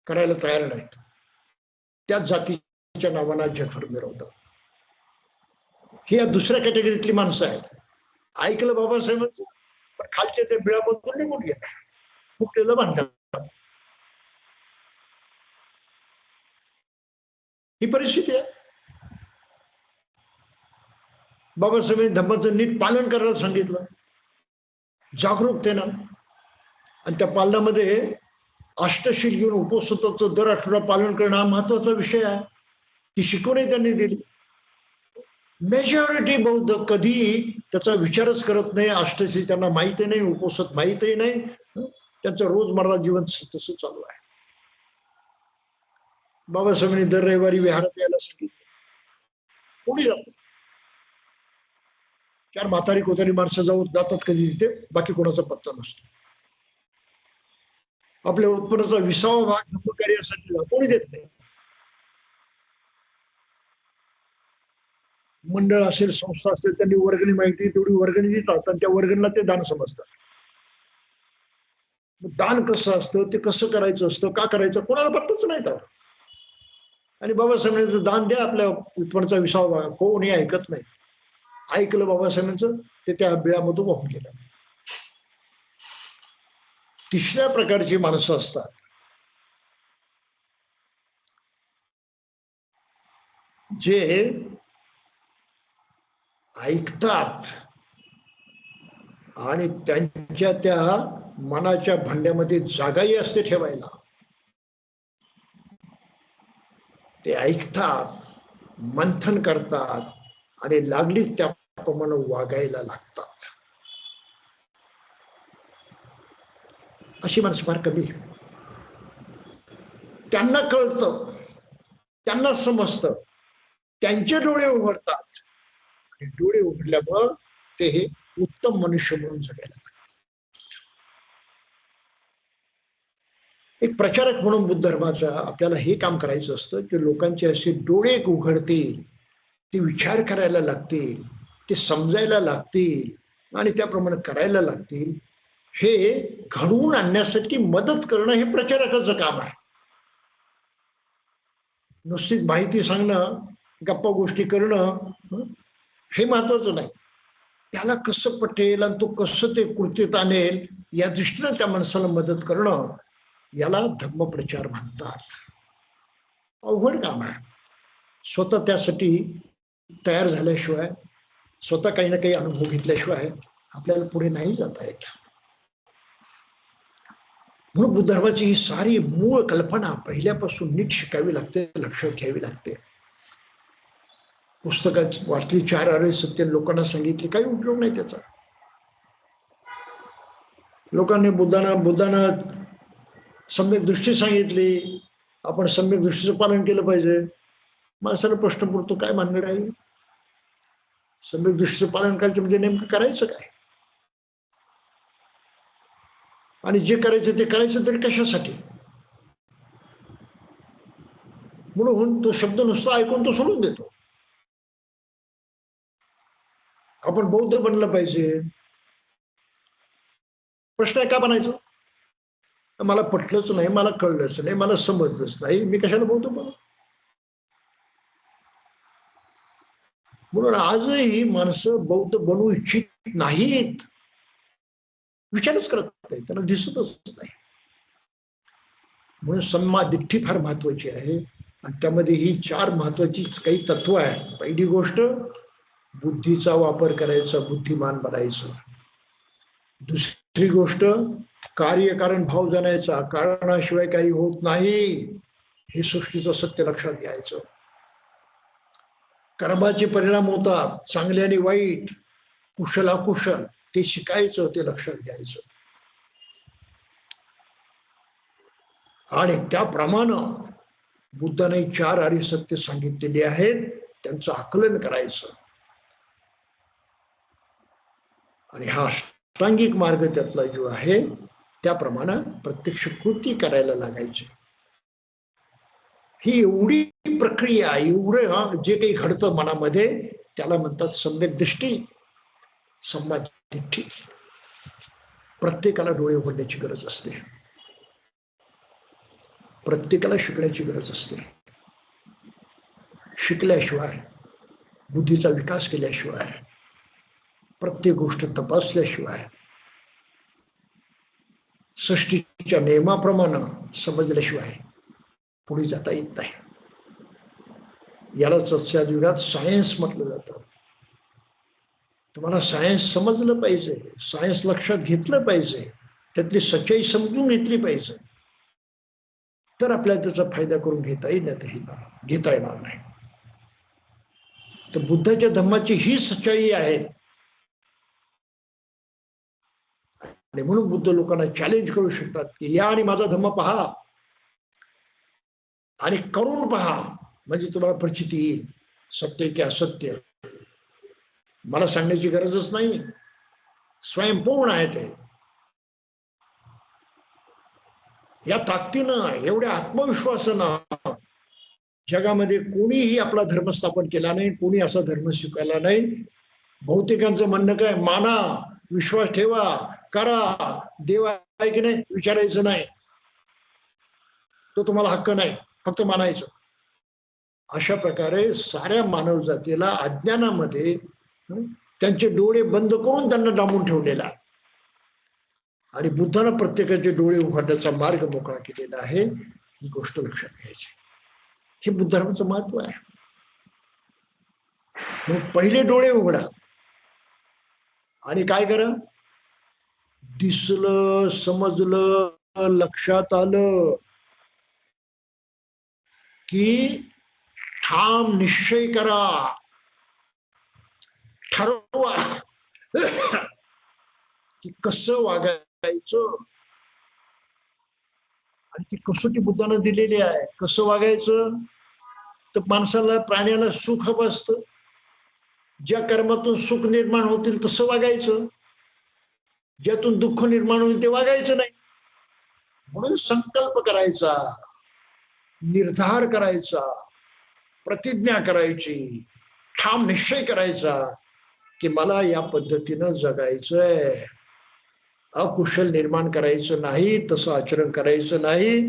करायला तयार नाहीत. त्याच जातीच्या नावाला जगभर मिरवतात. ही या दुसऱ्या कॅटेगरीतली माणसं आहेत. ऐकलं बाबासाहेबांचं, पण खालच्या त्या बिळामधून निघून गेलं, फुटलेलं भांडण. ही परिस्थिती आहे. बाबासाहेबांनी धम्माचं नीट पालन करायला सांगितलं, जागरूकतेनं. आणि त्या पालनामध्ये अष्टशील घेऊन उपवासाचं दर आठवडा पालन करणं हा महत्वाचा विषय आहे. ती शिकवणी त्यांनी दिली. मेजॉरिटी बौद्ध कधी त्याचा विचारच करत नाही. अष्टशील त्यांना माहिती नाही, उपवासात माहितही नाही. त्यांचं रोजमर्रा जीवन तसं चालू आहे. बाबासाहेबांनी दर रविवारी विहारात यायला सांगितलं, कोणी जात. 4 म्हातारी कोतारी माणसं जातात कधी तिथे, बाकी कोणाचा पत्ता नसतो. आपल्या उत्पन्नाचा 20वा भाग धर्मकार्यासाठी कोणी देत नाही. मंडळ असेल, संस्था असेल, त्यांनी वर्गणी माहिती तेवढी वर्गणी देतात आणि त्या वर्गणीला ते दान समजतात. दान कसं असतं, ते कसं करायचं असतं, का करायचं, कोणाला पत्ताच नाही त्यावर. आणि बाबासाहेबांचं दान द्या आपल्या उत्पन्नाचा 20वा भाग, कोणी ऐकत नाही. ऐकलं बाबासाहेबांचं, ते त्या बिळामधून वाहून गेलं. तिसऱ्या प्रकारची माणसं असतात, जे ऐकतात आणि त्यांच्या त्या मनाच्या भांड्यामध्ये जागाही असते ठेवायला. ते ऐकतात, मंथन करतात आणि लागलीच त्याप्रमाणे वागायला लागतात. अशी माणसं फार कमी. त्यांना कळतं, त्यांना समजतं, त्यांचे डोळे उघडतात. डोळे उघडल्यामुळं ते हे उत्तम मनुष्य म्हणून जगायला लागतात. एक प्रचारक म्हणून बुद्ध धर्माचा आपल्याला हे काम करायचं असतं की लोकांचे असे डोळे उघडतील, ते विचार करायला लागतील, ते समजायला लागतील आणि त्याप्रमाणे करायला लागतील. हे घडवून आणण्यासाठी मदत करणं हे प्रचारकाचं काम आहे. नुसतीच माहिती सांगणं, गप्पा गोष्टी करणं हे महत्वाचं नाही. त्याला कसं पटेल आणि तो कसं ते कृतीत आणेल या दृष्टीनं त्या माणसाला मदत करणं, याला धर्मप्रचार म्हणतात. अवघड काम आहे. स्वतः त्यासाठी तयार झाल्याशिवाय स्वतः काही ना काही अनुभव घेतल्याशिवाय आपल्याला पुढे नाही जाता येत. म्हणून बुद्ध धर्माची ही सारी मूळ कल्पना पहिल्यापासून नीट शिकावी लागते, लक्षात घ्यावी लागते. पुस्तकात वाचली 4 आर्य सत्य लोकांना सांगितली, काही उपयोग नाही त्याचा. लोकांनी बुद्धांना सम्यक दृष्टी सांगितली, आपण सम्यक दृष्टीचं पालन केलं पाहिजे. माणसाला प्रश्न पडतो, काय मानणार आहे? सम्यक दृष्टीचं पालन करायचं म्हणजे नेमकं करायचं काय? आणि जे करायचं ते करायचं तरी कशासाठी? म्हणून तो शब्द नुसता ऐकून तो सोडून देतो. आपण बौद्ध बनलं पाहिजे. प्रश्न आहे, का बनायचं? मला पटलंच नाही, मला कळलंच नाही, मला समजलंच नाही, मी कशाला बौद्ध बनू? म्हणून आजही माणसं बौद्ध बनू इच्छित नाहीत. विचारच करत नाही, त्यांना दिसतच नाही. म्हणून सम्मा दिठ्ठी फार महत्वाची आहे. आणि त्यामध्ये ही 4 महत्वाची काही तत्व आहे. पहिली गोष्ट, बुद्धीचा वापर करायचा, बुद्धिमान बनायचं. दुसरी गोष्ट, कार्यकारण भाव जाणायचा, कारणाशिवाय काही होत नाही हे सृष्टीचं सत्य लक्षात घ्यायचं. कर्माचे परिणाम होतात, चांगले आणि वाईट, कुशल अकुशल, ते शिकायचं, ते लक्षात घ्यायचं. आणि त्याप्रमाणे बुद्धाने 4 आर्य सत्य सांगितलेले आहेत, त्यांचं आकलन करायचं. आणि हा अष्टांगिक मार्ग त्यातला जो आहे त्याप्रमाणे प्रत्यक्ष कृती करायला लागायची. ही एवढी प्रक्रिया, एवढं जे काही घडतं मनामध्ये त्याला म्हणतात सम्यक दृष्टी, सम्मा दिठ्ठी. प्रत्येकाला डोळे उघडण्याची गरज असते, प्रत्येकाला शिकण्याची गरज असते. शिकल्याशिवाय, बुद्धीचा विकास केल्याशिवाय, प्रत्येक गोष्ट तपासल्याशिवाय, सृष्टीच्या नियमाप्रमाणे समजल्याशिवाय पुढे जाता येत नाही. याला सध्या युगात सायन्स म्हटलं जातं. तुम्हाला सायन्स समजलं पाहिजे, सायन्स लक्षात घेतलं पाहिजे, त्यातली सच्चाई समजून घेतली पाहिजे, तर आपल्याला त्याचा फायदा करून घेता येणार नाही. तर बुद्धाच्या धम्माची ही सच्चाई आहे. आणि म्हणून बुद्ध लोकांना चॅलेंज करू शकतात की या आणि माझा धम्म पहा आणि करून पहा, म्हणजे तुम्हाला प्रचिती येईल, सत्य की असत्य. मला सांगण्याची गरजच नाही, स्वयंपूर्ण आहे ते. या ताकदीनं, एवढ्या आत्मविश्वासानं जगामध्ये कोणीही आपला धर्म स्थापन केला नाही, कोणी असा धर्म शिकवायला नाही. बहुतेकांचं म्हणणं काय, माना, विश्वास ठेवा, करा, देव आहे की नाही विचारायचं नाही, तो तुम्हाला हक्क नाही, फक्त मानायचं. अशा प्रकारे साऱ्या मानव जातीला अज्ञानामध्ये त्यांचे डोळे बंद करून त्यांना डांबून ठेवलेला. आणि बुद्धानं प्रत्येकाचे डोळे उघडण्याचा मार्ग मोकळा केलेला आहे. ही गोष्ट लक्षात घ्यायची. हे बुद्ध धर्माचं महत्व आहे. मग पहिले डोळे उघडा आणि काय करा, दिसलं, समजलं, लक्षात आलं की ठाम निश्चय करा, ठरवा की कसं वागायचं. आणि ती कसोटी बुद्धानं दिलेली आहे. कसं वागायचं, तर माणसाला, प्राण्याला सुख हवं असतं, ज्या कर्मातून सुख निर्माण होतील तसं वागायचं, ज्यातून दुःख निर्माण होईल ते वागायचं नाही. म्हणून संकल्प करायचा, निर्धार करायचा, प्रतिज्ञा करायची, ठाम निश्चय करायचा की मला या पद्धतीनं जगायचंय. अकुशल निर्माण करायचं नाही, तसं आचरण करायचं नाही.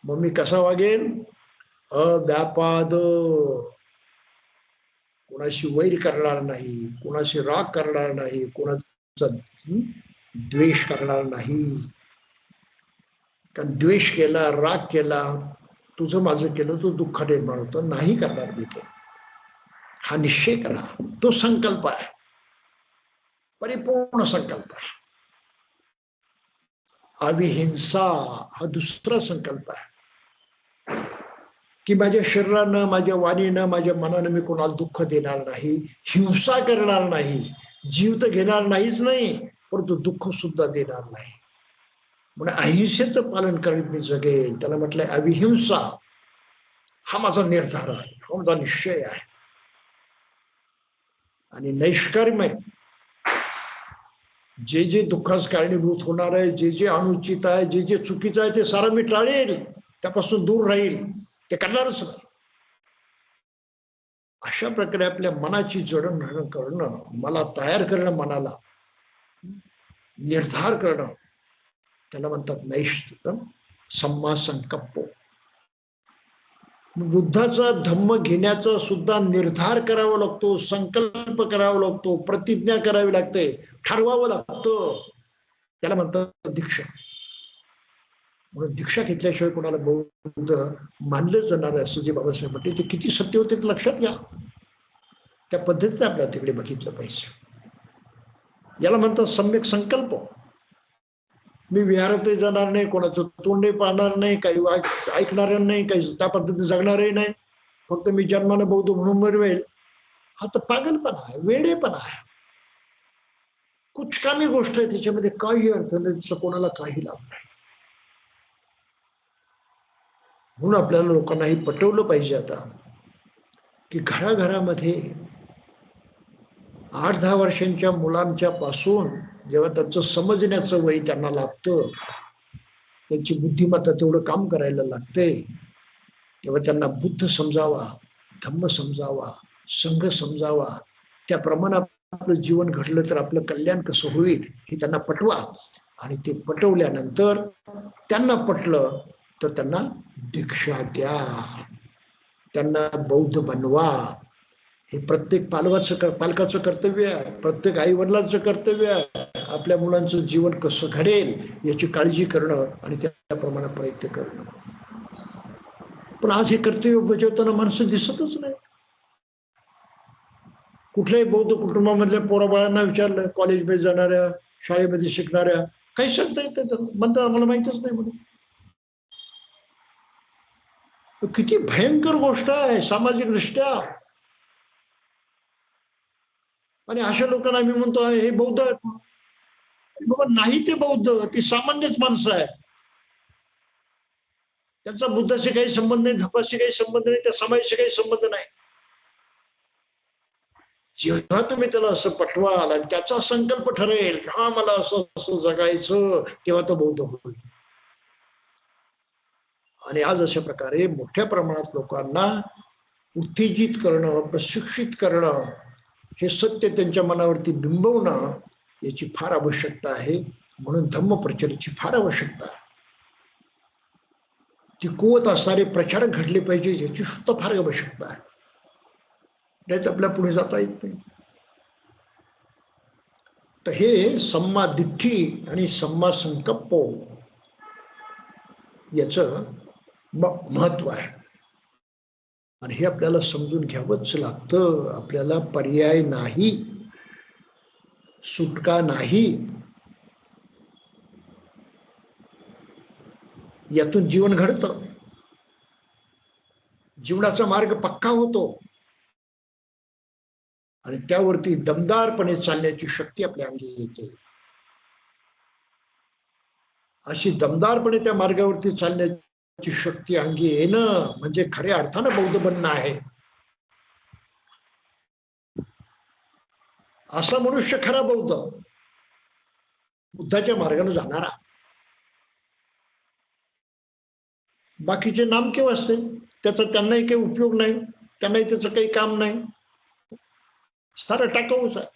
मग मी कसा वागेन, अव्यापाद, कोणाशी वैर करणार नाही, कोणाशी राग करणार नाही, कोणाचा द्वेष करणार नाही. कारण द्वेष केला, राग केला, तुझं माझं केलं तर दुःख निर्माण होतं, नाही करणार मी ते. हा निश्चय करा. तो संकल्प आहे, परिपूर्ण संकल्प आहे. अविहिंसा हा दुसरा संकल्प आहे की माझ्या शरीरानं, माझ्या वाणीनं, माझ्या मनानं मी कोणाला दुःख देणार नाही, हिंसा करणार नाही, जीव तर घेणार नाहीच नाही, परंतु दुःख सुद्धा देणार नाही. म्हणजे अहिंसेचं पालन करीत मी जगेल. त्याला म्हटलंय अविहिंसा. हा माझा निर्धार आहे, हा माझा निश्चय आहे. आणि नैष्कर्म्य, जे जे दुःखास कारणीभूत होणार आहे, जे जे अनुचित आहे, जे जे चुकीचं आहे, ते सारं मी टाळेल, त्यापासून दूर राहील, ते करणारच नाही. अशा प्रकारे आपल्या मनाची जडणघडण करणं, मला तयार करणं, मनाला निर्धार करणं, त्याला म्हणतात नैष्ठिकम सम्मा संकल्प. बुद्धाचा धम्म घेण्याचा सुद्धा निर्धार करावा लागतो, संकल्प करावा लागतो, प्रतिज्ञा करावी लागते, ठरवावं लागतं. त्याला म्हणतात दीक्षा. म्हणून दीक्षा घेतल्याशिवाय कोणाला बौद्ध मानलं जाणार आहे असं जे बाबासाहेब म्हटले, ते किती सत्य होते ते लक्षात घ्या. त्या पद्धतीने आपल्याला तिकडे बघितलं पाहिजे. याला म्हणतात सम्यक संकल्प. मी विहारातही जाणार नाही, कोणाचं तोंडही पाहणार नाही, काही ऐकणार नाही, काही त्या पद्धतीने जगणारही नाही, फक्त मी जन्मानं बौद्ध म्हणून मरवेल. हा तर पागलपणा आहे, वेडेपणा आहे, कुचकामी गोष्ट आहे. त्याच्यामध्ये काही अर्थ नाही, त्याचा कोणाला काही लाभ नाही. म्हणून आपल्याला लोकांनाही पटवलं पाहिजे आता की घराघरामध्ये 8-10 वर्षांच्या मुलांच्या पासून जेव्हा त्यांचं समजण्याचं वय त्यांना लागतं, त्यांची बुद्धिमत्ता तेवढं काम करायला लागते, तेव्हा त्यांना बुद्ध समजावा, धम्म समजावा, संघ समजावा, त्याप्रमाणे आपलं जीवन घडलं तर आपलं कल्याण कसं होईल हे त्यांना पटवा. आणि ते पटवल्यानंतर त्यांना पटलं तर त्यांना दीक्षा द्या, त्यांना बौद्ध बनवा. हे प्रत्येक पालकाचं कर्तव्य आहे, प्रत्येक आई वडिलांचं कर्तव्य आहे. आपल्या मुलांचं जीवन कसं घडेल याची काळजी करणं आणि त्याप्रमाणे प्रयत्न करणं. पण आज हे कर्तव्य बजावताना माणसं दिसतच नाही. कुठल्याही बौद्ध कुटुंबामधल्या पोराबाळांना विचारलं, कॉलेजमध्ये जाणाऱ्या, शाळेमध्ये शिकणाऱ्या, काही सांगता येतं म्हणतात आम्हाला माहितच नाही म्हणून. किती भयंकर गोष्ट आहे सामाजिक दृष्ट्या. आणि अशा लोकांना आम्ही म्हणतो हे बौद्ध आहेत. बाबा नाही, ते बौद्ध, ती सामान्यच माणसं आहेत. त्यांचा बुद्धाशी काही संबंध नाही, धपाशी काही संबंध नाही, त्या समाजाशी काही संबंध नाही. जेव्हा तुम्ही त्याला असं पटवाल आणि त्याचा संकल्प ठरेल हा मला असं असं जगायचं, तेव्हा तो बौद्ध होईल. आणि आज अशा प्रकारे मोठ्या प्रमाणात लोकांना उत्तेजित करणं, प्रशिक्षित करणं, हे सत्य त्यांच्या मनावरती बिंबवणं याची फार आवश्यकता आहे. म्हणून धम्म प्रचाराची फार आवश्यकता आहे. ती कुवत असणारे प्रचारक घडले पाहिजे याची सुद्धा फार आवश्यकता आहे. नाही तर आपल्या पुढे जाता येत नाही. तर हे सम्मा दिठ्ठी आणि सम्मा संकल्प याचं महत्व आहे. आणि हे आपल्याला समजून घ्यावंच लागतं. आपल्याला पर्याय नाही, सुटका नाही. यातून जीवन घडतं, जीवनाचा मार्ग पक्का होतो आणि त्यावरती दमदारपणे चालण्याची शक्ती आपल्या अंगी येते. अशी दमदारपणे त्या मार्गावरती चालण्याची शक्ती अंगी येणं म्हणजे खऱ्या अर्थानं बौद्ध बनणं आहे. असा मनुष्य खरा बौद्ध, बुद्धाच्या मार्गाने जाणारा. बाकीचे नामके वाचते, त्याचा त्यांनाही काही उपयोग नाही, त्यांनाही त्याचं काही काम नाही, सारं टाकाऊच आहे.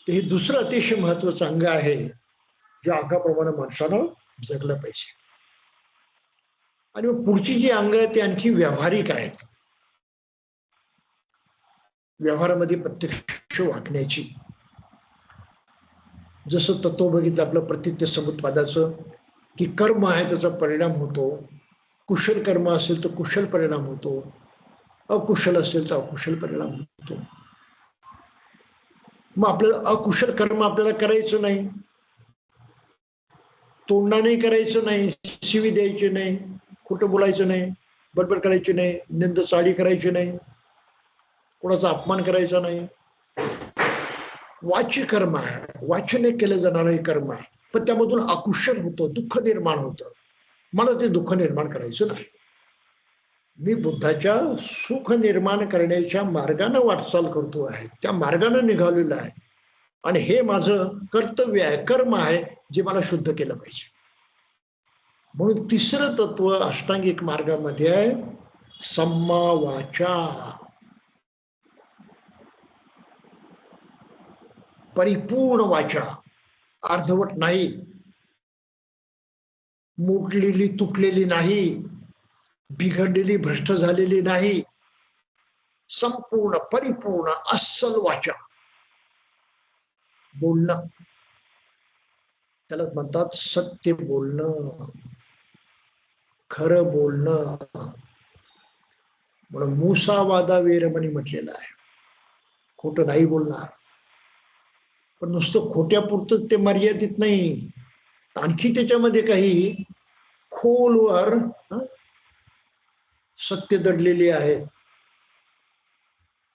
हे दुसरं अतिशय महत्वाचं अंग आहे, ज्या अंगाप्रमाणे माणसानं जगलं पाहिजे. आणि मग पुढची जी अंग आहेत ती आणखी व्यावहारिक आहेत. व्यवहारामध्ये प्रत्यक्ष वागण्याची, जसं तत्व बघितलं आपलं प्रतित्य समुत्पादाचं, की कर्म आहे त्याचा परिणाम होतो, कुशल कर्म असेल तर कुशल परिणाम होतो, अकुशल असेल तर अकुशल परिणाम होतो. मग आपल्याला अकुशल कर्म आपल्याला करायचं नाही, तोंडाने करायचं नाही, शिवी द्यायची नाही, खोटं बोलायचं नाही, बडबड करायची नाही, निंद चाडी करायची नाही, कोणाचा अपमान करायचा नाही. वाच्य कर्म आहे, वाचने केलं जाणारं हे कर्म आहे, पण त्यामधून अकुशल होतं, दुःख निर्माण होतं. मला ते दुःख निर्माण करायचं नाही. मी बुद्धाच्या सुख निर्माण करण्याच्या मार्गाने वाटचाल करतो आहे, त्या मार्गाने निघालेलो आहे, आणि हे माझं कर्तव्य आहे, कर्म आहे, जे मला शुद्ध केलं पाहिजे. म्हणून तिसरं तत्व अष्टांगिक मार्गामध्ये आहे सम्मा वाचा. परिपूर्ण वाचा, अर्धवट नाही, मोडलेली तुटलेली नाही, बिघडलेली भ्रष्ट झालेली नाही, संपूर्ण परिपूर्ण अस्सल वाचा बोलणं. त्याला म्हणतात सत्य बोलणं, खरं बोलणं. म्हणून मुसावादा वेरमणी म्हटलेलं आहे, खोटं नाही बोलणार. पण नुसतं खोट्यापुरतं ते मर्यादित नाही, आणखी त्याच्यामध्ये काही खोलवर सत्य दडलेली आहेत.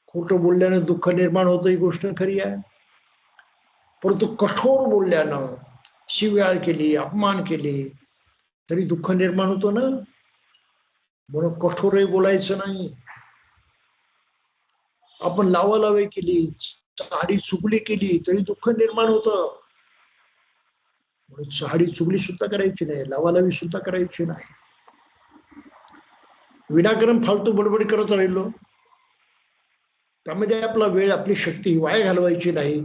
खोटं बोलल्यानं दुःख निर्माण होतं, ही गोष्ट खरी आहे. परंतु कठोर बोलल्यानं, शिव्याळ केली, अपमान केली, तरी दुःख निर्माण होतं ना. म्हणून कठोरही बोलायचं नाही. आपण लावालावी केली, साडी चुगली केली, तरी दुःख निर्माण होतं. म्हणून साडी चुगली सुद्धा करायची नाही, लावालावी सुद्धा करायची नाही. विनाकारण फालतू बडबड करत राहिलो, त्यामध्ये आपला वेळ, आपली शक्ती वाया घालवायची नाही,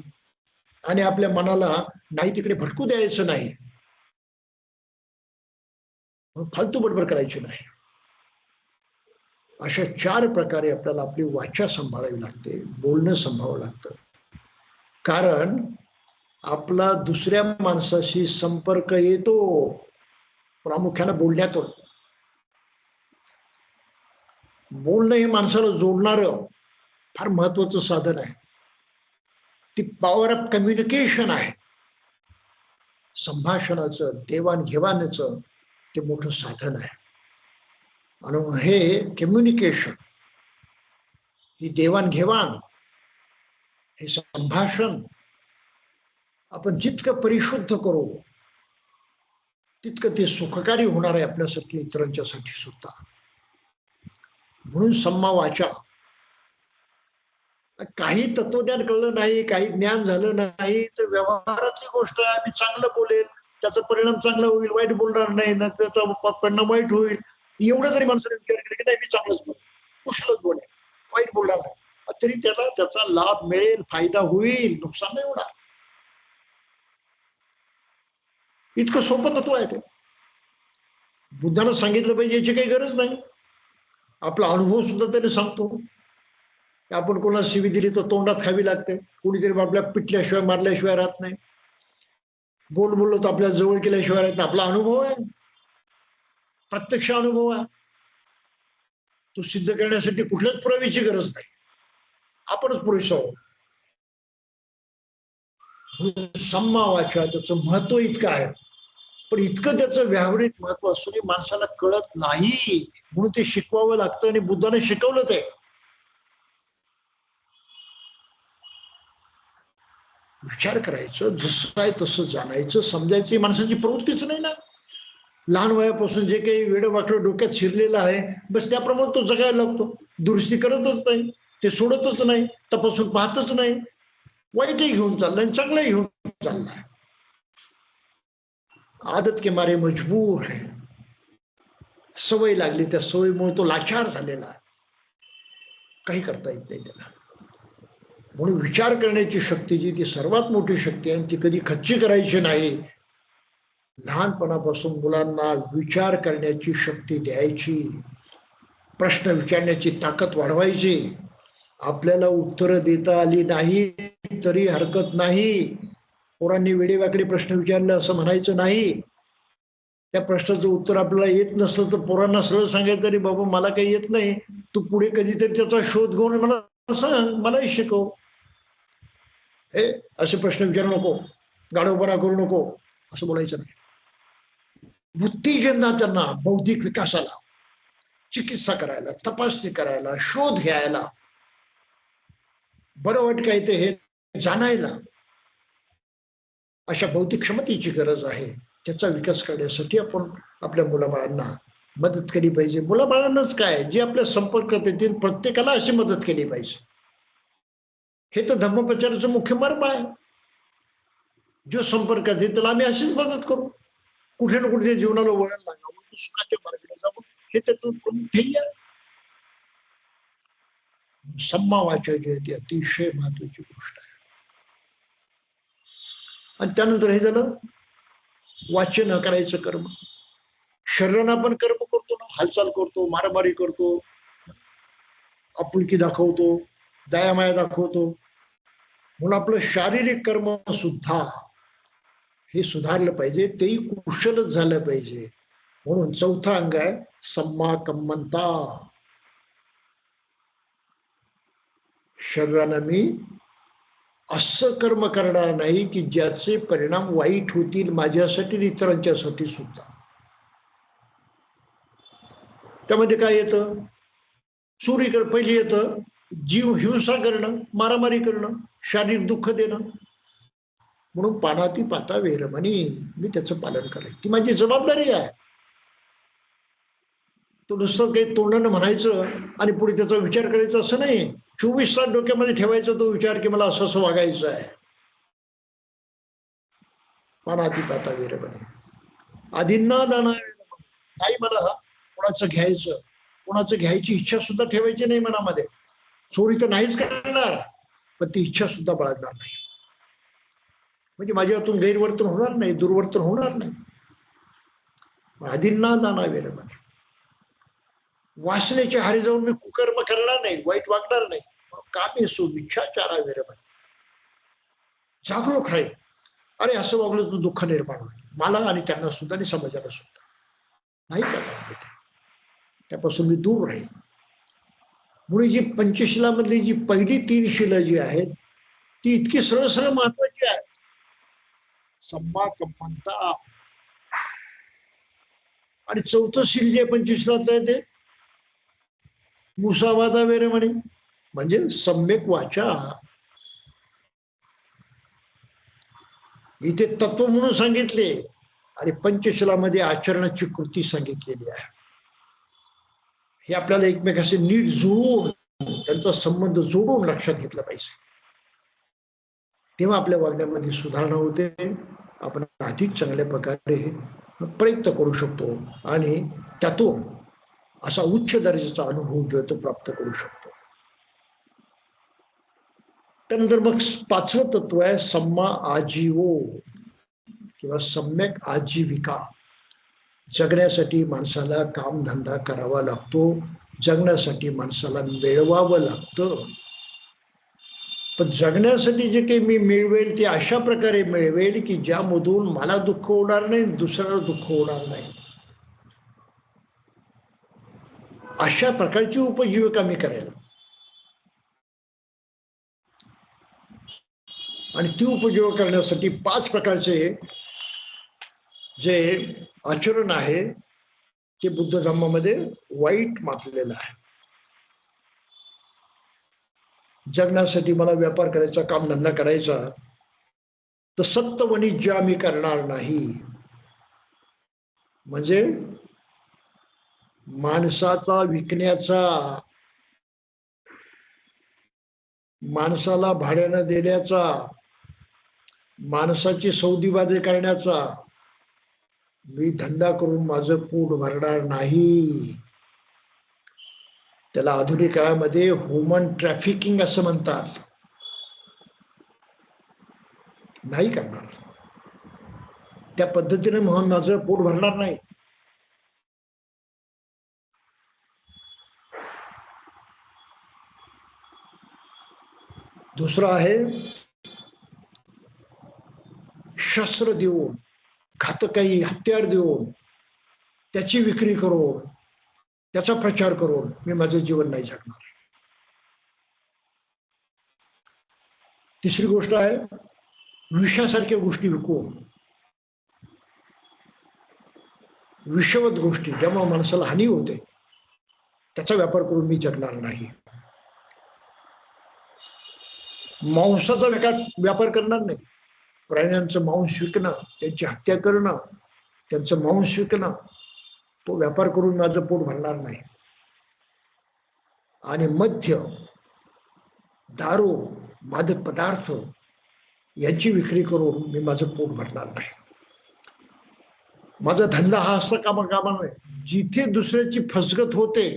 आणि आपल्या मनाला नाही तिकडे भटकू द्यायचं नाही. फालतू बडबड करायची नाही. अशा 4 प्रकारे आपल्याला आपली वाचा सांभाळावी लागते, बोलणं सांभाळावं लागतं. कारण आपला दुसऱ्या माणसाशी संपर्क येतो प्रामुख्याने बोलण्यातून. बोलणं हे माणसाला जोडणारं फार महत्वाचं साधन आहे. ती पॉवर ऑफ कम्युनिकेशन आहे. संभाषणाचं, देवाणघेवाणीचं ते मोठं साधन आहे. आणि हे कम्युनिकेशन, ही देवाणघेवाण, हे संभाषण आपण जितकं परिशुद्ध करू तितकं ते सुखकारी होणार आहे आपल्यासाठी, इतरांच्यासाठी सुद्धा. म्हणून सम्मा वाचा. काही तत्वज्ञान कळलं नाही, काही ज्ञान झालं नाही, तर व्यवहारातली गोष्ट आहे. मी चांगलं बोलेल, त्याचा परिणाम चांगला होईल, वाईट बोलणार नाही ना, त्याचा परिणाम वाईट होईल, एवढं जरी माणसाने विचार केला की नाही मी चांगलंच बोल, कुशलच बोलेल, वाईट बोलणार नाही, तरी त्याचा लाभ मिळेल, फायदा होईल, नुकसान नाही होणार. इतकं सोपं तत्व आहे ते. बुद्धानं सांगितलं पाहिजे याची काही गरज नाही. आपला अनुभव सुद्धा त्याने सांगतो. आपण कोणाला शिवी दिली तर तोंडात खावी लागते, कुणीतरी आपल्या पिटल्याशिवाय, मारल्याशिवाय राहत नाही, गोड बोललो तर आपल्या जवळ केल्याशिवाय राहत नाही. आपला अनुभव आहे, प्रत्यक्ष अनुभव आहे. तो सिद्ध करण्यासाठी कुठल्याच पुराव्याची गरज नाही, आपणच पुरेसं आहोत. सम्मा वाचा, त्याचं महत्व इतकं आहे, पण इतकं त्याचं व्यावहारिक महत्व असूनही माणसाला कळत नाही, म्हणून ते शिकवावं लागतं. आणि बुद्धाने शिकवलं ते. विचार करायचं, जसं आहे तसं जाणायचं, समजायचं, माणसाची प्रवृत्तीच नाही ना. लहान वयापासून जे काही वेडवाकडं डोक्यात शिरलेलं आहे, बस त्याप्रमाणे तो जगायला लागतो. दुरुस्ती करतच नाही, ते सोडतच नाही, तपासून पाहतच नाही, वाईटही घेऊन चाललाय, चांगलंही घेऊन चाललाय. आदत के मारे मजबूर है, सवय लागली, त्या सवयीमुळे तो लाचार झालेला आहे, काही करता येत नाही त्याला. म्हणून विचार करण्याची शक्ती जी, ती सर्वात मोठी शक्ती आहे, ती कधी खच्ची करायची नाही. लहानपणापासून मुलांना विचार करण्याची शक्ती द्यायची, प्रश्न विचारण्याची ताकद वाढवायची. आपल्याला उत्तरं देता आली नाही तरी हरकत नाही, पोरांनी वेडेवाकडे प्रश्न विचारले असं म्हणायचं नाही. त्या प्रश्नाचं उत्तर आपल्याला येत नसलं तर पोरांना सरळ सांगायचं, तरी बाबा मला काही येत नाही, तू पुढे कधीतरी त्याचा शोध घेऊन मला सांग, मलाही शिकव. हे असे प्रश्न विचारू नको, गाढवपणा करू नको, असं बोलायचं नाही. उत्तेजना त्यांना बौद्धिक विकासाला, चिकित्सा करायला, तपासणी करायला, शोध घ्यायला, बरं वाईट काय ते हे जाणायला अशा बौद्धिक क्षमतेची गरज आहे. त्याचा विकास करण्यासाठी आपण आपल्या मुलाबाळांना मदत केली पाहिजे. मुलाबाळांनाच काय, जे आपल्या संपर्कात येतील प्रत्येकाला अशी मदत केली पाहिजे. हे तर धर्मप्रचाराचं मुख्य मर्म आहे. जो संपर्कात येईल त्याला आम्ही अशीच मदत करू. कुठे ना कुठे जीवनाला वळण लागावं, सुखाच्या मार्गाला जावं, हे त्यातून ध्येय आहे. सम्मा वाचा जी आहे ती अतिशय महत्वाची गोष्ट आहे. आणि त्यानंतर हे झालं वाचन करायचं कर्म. शरीरानं आपण कर्म करतो ना, हालचाल करतो, मारामारी करतो, आपुलकी दाखवतो, दयामाया दाखवतो, म्हणून आपलं शारीरिक कर्म सुद्धा हे सुधारलं पाहिजे, तेही कुशलच झालं पाहिजे. म्हणून चौथा अंग आहे सम्मा कम्मंता. शरीरानं मी असं कर्म करणार नाही की ज्याचे परिणाम वाईट होतील माझ्यासाठी आणि इतरांच्यासाठी सुद्धा. त्यामध्ये काय येतं, चोरी कर पहिली येतं, जीव हिंसा करणं, मारामारी करणं, शारीरिक दुःख देणं. म्हणून पानाती पाता वेरमणी, मी त्याचं पालन करायचं, ती माझी जबाबदारी आहे. तो नुसतं काही तोंडानं म्हणायचं आणि पुढे त्याचा विचार करायचा असं नाही. 24 तास डोक्यामध्ये ठेवायचा तो विचार की मला असं असं वागायचं आहे. पानाती पाता वेरमणी, आधींना दाना, नाही मला कोणाचं घ्यायचं, कोणाचं घ्यायची इच्छा सुद्धा ठेवायची नाही मनामध्ये. चोरी तर नाहीच करणार, पण ती इच्छा सुद्धा बाळगणार नाही. म्हणजे माझ्या हातून गैरवर्तन होणार नाही, दुर्वर्तन होणार नाही. आधींना दाना वेरमणी, वासनेच्या हारी जाऊन मी कुकर्म करणार नाही, वाईट वागणार नाही. कामे सुविच्छाचारा वेरमणी, जागरूक राहील. अरे असं वागलं तर दुःख निर्माण होईल मला आणि त्यांना सुद्धा आणि समाजाला सुद्धा. नाही करणार, त्यापासून मी दूर राहील. म्हणून जी पंचशिलामधली जी पहिली 3 शिला जी आहेत ती इतकी सरळ सरळ महत्वाची आहे. सम्मा कम्मंता. आणि चौथं शील जे पंचशिलात आहे ते मुसावादा वेरमणी, म्हणजे सम्यक वाचा. इथे तत्व म्हणून सांगितले आणि पंचशिलामध्ये आचरणाची कृती सांगितलेली आहे. हे आपल्याला एकमेकाशी नीट जुळवून, त्यांचा संबंध जोडून लक्षात घेतला पाहिजे. तेव्हा आपल्या वागण्यामध्ये सुधारणा होते, आपण अधिक चांगल्या प्रकारे प्रयत्न करू शकतो आणि त्यातून असा उच्च दर्जाचा अनुभव जो तो प्राप्त करू शकतो. त्यानंतर मग 5वं तत्व आहे सम्मा आजीवो किंवा सम्यक आजीविका. जगण्यासाठी माणसाला कामधंदा करावा लागतो, जगण्यासाठी माणसाला मिळवावं लागतं. पण जगण्यासाठी जे काही मी मिळवेल ते अशा प्रकारे मिळवेल की ज्यामधून मला दुःख होणार नाही, दुसऱ्याला दुःख होणार नाही, अशा प्रकारची उपजीविका मी करेल. आणि ती उपजीविका करण्यासाठी 5 प्रकारचे जे आचरण आहे ते बुद्ध धर्मामध्ये वाईट मानलेलं आहे. जगण्यासाठी मला व्यापार करायचा, कामधंदा करायचा, तर सत्य वाणिज्य आम्ही करणार नाही. म्हणजे माणसाचा विकण्याचा, माणसाला भाड्यानं देण्याचा, माणसाची सौदीबाजी करण्याचा मी धंदा करून माझं पोट भरणार नाही. त्याला आधुनिक काळामध्ये ह्युमन ट्रॅफिकिंग असं म्हणतात. नाही करणार, त्या पद्धतीने म्हणून माझं पोट भरणार नाही. दुसरं आहे शस्त्र देऊन, घातकाई हत्यार देऊन त्याची विक्री करून, त्याचा प्रचार करून मी माझं जीवन नाही जगणार. तिसरी गोष्ट आहे विषासारख्या गोष्टी विकून, विषवत गोष्टी ज्यामुळे माणसाला हानी होते त्याचा व्यापार करून मी जगणार नाही. मांसाचा व्यापार करणार नाही. प्राण्यांचं मांस विकणं, त्यांची हत्या करणं, त्यांचं मांस विकणं, तो व्यापार करून माझं पोट भरणार नाही. आणि मद्य, दारू, मादक पदार्थ यांची विक्री करून मी माझं पोट भरणार नाही. माझा धंदा हा असा कामा नाही, जिथे दुसऱ्याची फसगत होते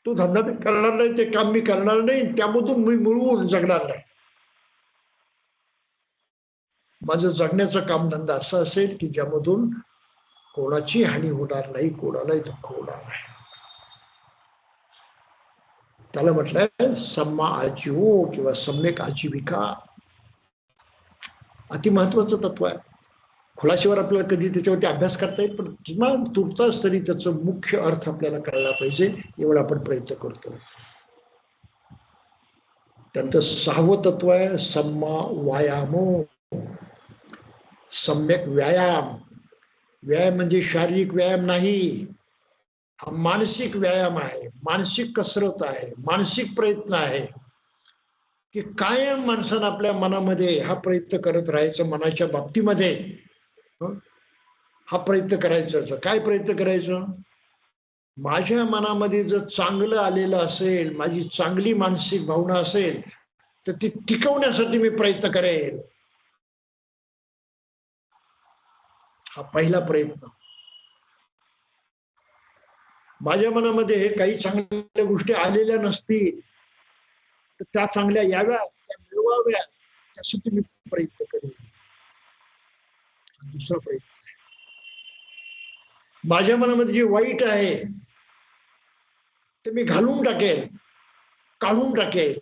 तो धंदा मी करणार नाही, ते काम मी करणार नाही, त्यामधून मी मिळवून जगणार नाही. माझं जगण्याचं कामधंदा असं असेल की ज्यामधून कोणाची हानी होणार नाही, कोणालाही दुःख होणार नाही. त्याला म्हटलंय सम्मा आजीवो किंवा सम्यक आजीविका. अति महत्वाचं तत्व आहे. खुलाशीवर आपल्याला कधी त्याच्यावरती अभ्यास करता येईल, पण किमान तुर्तास तरी त्याचं मुख्य अर्थ आपल्याला कळला पाहिजे एवढा आपण प्रयत्न करतो. त्यांचं 6वं तत्व आहे सम्मा व्यायामो. सम्यक व्यायाम. व्यायाम म्हणजे शारीरिक व्यायाम नाही, हा मानसिक व्यायाम आहे, मानसिक कसरत आहे, मानसिक प्रयत्न आहे की कायम माणसानं आपल्या मनामध्ये हा प्रयत्न करत राहायचं. मनाच्या बाबतीमध्ये हा प्रयत्न करायचा. काय प्रयत्न करायचं? माझ्या मनामध्ये जर चांगलं आलेलं असेल, माझी चांगली मानसिक भावना असेल तर ती टिकवण्यासाठी मी प्रयत्न करेल. हा पहिला प्रयत्न. माझ्या मनामध्ये काही चांगल्या गोष्टी आलेल्या नसतील तर त्या चांगल्या याव्या, त्या मिळवाव्या, त्यासाठी मी प्रयत्न करेन. दुसरा प्रयत्न. माझ्या मनामध्ये जे वाईट आहे ते मी घालून टाकेल, काढून टाकेल,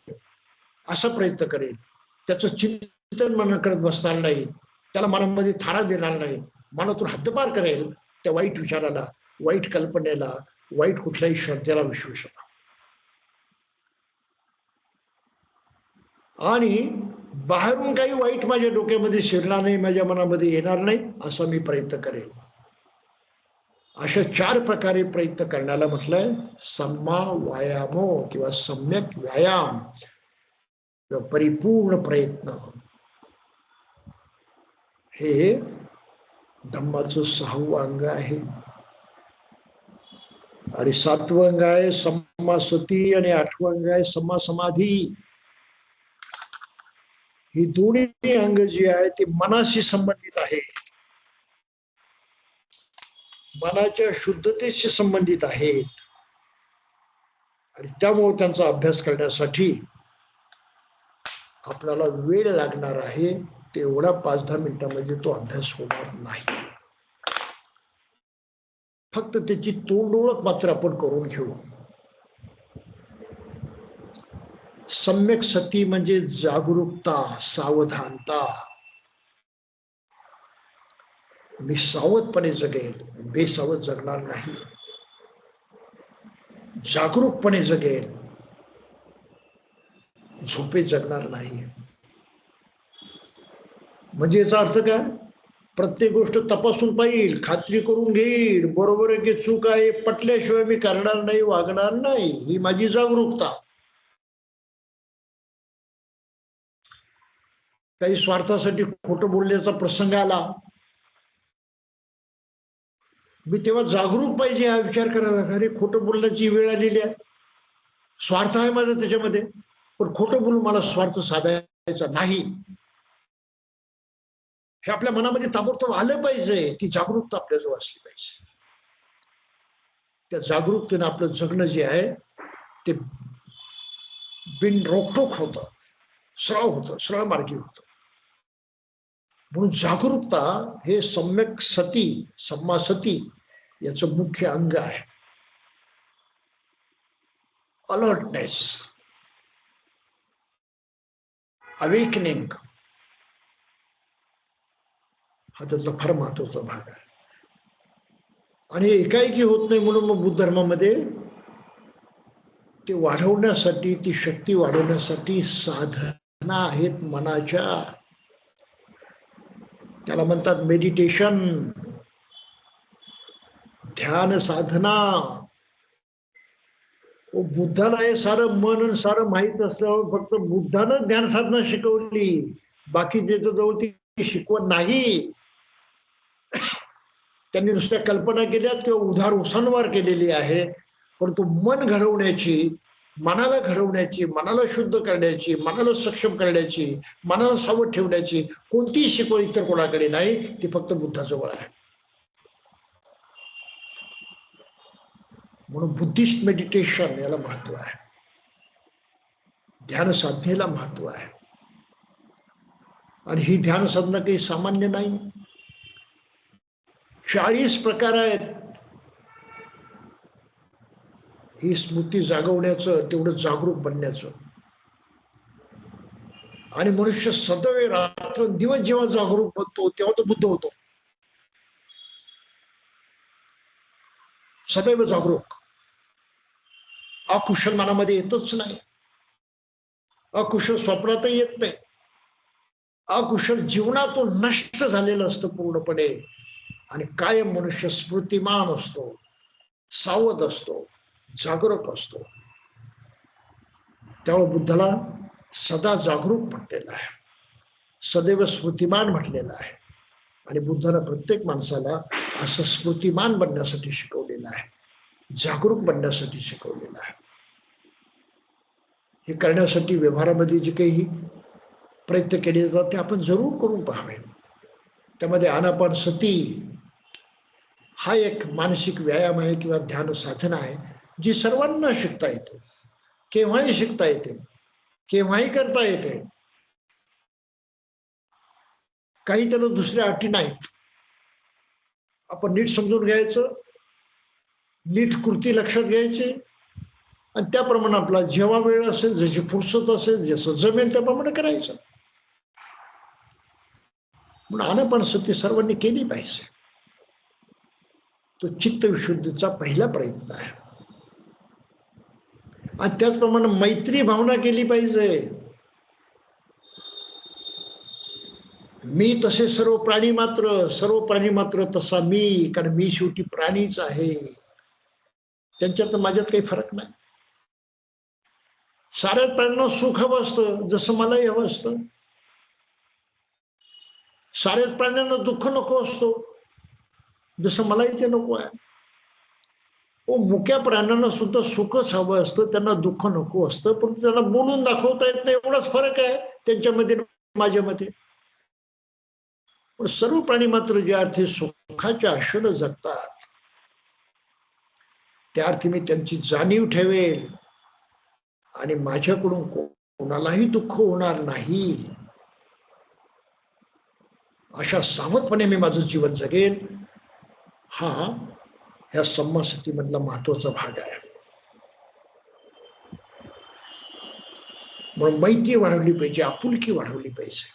असा प्रयत्न करेल. त्याचं चिंतन मन करत बसणार नाही, त्याला मनामध्ये थारा देणार नाही, मनातून हद्दपार करेल त्या वाईट विचाराला, वाईट कल्पनेला, वाईट कुठल्याही श्रद्धेला, विश्वासाला. आणि बाहेरून काही वाईट माझ्या डोक्यामध्ये शिरणार नाही, माझ्या मनामध्ये येणार नाही, असा मी प्रयत्न करेल. अशा 4 प्रकारे प्रयत्न करण्याला म्हटलंय सम्मा व्यायामो किंवा सम्यक व्यायाम, परिपूर्ण प्रयत्न. हे धम्माचं 6वं अंग आहे. आणि 7वं अंग आहे सम्मा सती आणि 8वं अंग आहे सम्मा समाधी. ही दोन्ही अंग जी आहे ती मनाशी संबंधित आहे, मनाच्या शुद्धतेशी संबंधित आहेत. आणि त्यामुळे त्यांचा अभ्यास करण्यासाठी आपल्याला वेळ लागणार आहे. तेवढा 5-10 मिनिटांमध्ये तो अभ्यास होणार नाही. फक्त त्याची तोंड ओळख मात्र आपण करून घेऊ. सम्यक सती म्हणजे जागरूकता, सावधानता. मी सावधपणे जगेल, बेसावध जगणार नाही. जागरूकपणे जगेल, झोपेत जगणार नाही. म्हणजे याचा अर्थ काय? प्रत्येक गोष्ट तपासून पाहिल, खात्री करून घेईल, बरोबर आहे की चूक आहे पटल्याशिवाय मी करणार नाही, वागणार नाही. ही माझी जागरूकता. काही स्वार्थासाठी खोटं बोलण्याचा प्रसंग आला, मी तेव्हा जागरूक पाहिजे हा विचार करायला. अरे खोटं बोलण्याची वेळ आलेली आहे, स्वार्थ आहे माझा त्याच्यामध्ये, पण खोटं बोलून मला स्वार्थ साधायचा नाही, हे आपल्या मनामध्ये ताबडतोब आलं पाहिजे. ती जागरूकता आपल्याजवळ असली पाहिजे. त्या जागरूकतेनं आपलं जगणं जे आहे ते बिन रोकटोक होतं, सरळ होतं, सरळ मार्गी होतं. म्हणून जागरूकता हे सम्यक सती, सम्मा सती याचं मुख्य अंग आहे. अलर्टनेस, अवेकनिंग हा त्याचा फार महत्वाचा भाग आहे. आणि एकाएकी होत नाही, म्हणून मग बुद्ध धर्मामध्ये ते वाढवण्यासाठी, ती शक्ती वाढवण्यासाठी साधना आहेत मनाच्या. त्याला म्हणतात मेडिटेशन, ध्यान साधना. बुद्धाला हे सारं मन आणि सारं माहीत असल्यावर फक्त बुद्धानं ध्यान साधना शिकवली, बाकीचे जवळ ती शिकवण नाही. त्यांनी नुसत्या कल्पना केल्यात किंवा उधार उसनवार केलेली आहे, परंतु मन घडवण्याची, मनाला घडवण्याची, मनाला शुद्ध करण्याची, मनाला सक्षम करण्याची, मनाला सावध ठेवण्याची कोणतीही शिकवण इतर कोणाकडे नाही, ती फक्त बुद्धाजवळ आहे. म्हणून बुद्धिस्ट मेडिटेशन याला महत्व आहे, ध्यान साधनेला महत्व आहे. आणि ही ध्यान साधना काही सामान्य नाही. 40 प्रकार आहेत. ही स्मृती जागवण्याचं, तेवढं जागरूक बनण्याचं. आणि मनुष्य सदैव रात्र दिवस जेव्हा जागरूक बनतो तेव्हा तो बुद्ध होतो. सदैव जागरूक. अकुशल मनामध्ये येतच नाही, अकुशल स्वप्नातही येत नाही, अकुशल जीवनातून नष्ट झालेलं असतं पूर्णपणे. आणि कायम मनुष्य स्मृतिमान असतो, सावध असतो, जागरूक असतो. त्यामुळे बुद्धाला सदा जागरूक म्हटलेलं आहे, सदैव स्मृतिमान म्हटलेलं आहे. आणि बुद्धाला प्रत्येक माणसाला असं स्मृतिमान बनण्यासाठी शिकवलेलं आहे, जागरूक बनण्यासाठी शिकवलेलं आहे. हे करण्यासाठी व्यवहारामध्ये जे काही प्रयत्न केले जातात ते आपण जरूर करून पाहावे. त्यामध्ये आनापानसती हा एक मानसिक व्यायाम आहे किंवा ध्यान साधना आहे, जी सर्वांना शिकता येते, केव्हाही शिकता येते, केव्हाही करता येते. काही त्याला दुसऱ्या अटी नाहीत. आपण नीट समजून घ्यायचं, नीट कृती लक्षात घ्यायची आणि त्याप्रमाणे आपला जेव्हा वेळ असेल, जशी फुरसत असेल, जसं जमेल त्याप्रमाणे करायचं. म्हणून आनापानसती सर्वांनी केली पाहिजे. तो चित्तविशुद्धीचा पहिला प्रयत्न आहे. आणि त्याचप्रमाणे मैत्री भावना केली पाहिजे. मी तसे सर्व प्राणी मात्र, सर्व प्राणी मात्र तसा मी, कारण मी शेवटी प्राणीच आहे. त्यांच्यात माझ्यात काही फरक नाही. साऱ्याच प्राण्यांना सुख हवं असतं, जसं मलाही हवं असतं. साऱ्याच प्राण्यांना दुःख नको असतो, जसं मलाही ते नको आहे. मुक्या प्राण्यांना सुद्धा सुखच हवं असतं, त्यांना दुःख नको असतं, पण त्यांना बोलून दाखवता येत नाही, एवढाच फरक आहे त्यांच्यामध्ये माझ्यामध्ये. पण सर्व प्राणी मात्र ज्या अर्थी सुखाच्या आशेनं जगतात, त्या अर्थी मी त्यांची जाणीव ठेवेल आणि माझ्याकडून कोणालाही दुःख होणार नाही अशा सावधपणे मी माझं जीवन जगेल. हा ह्या सम्मासती मधला महत्वाचा भाग आहे. म्हणून मैत्री वाढवली पाहिजे, आपुलकी वाढवली पाहिजे.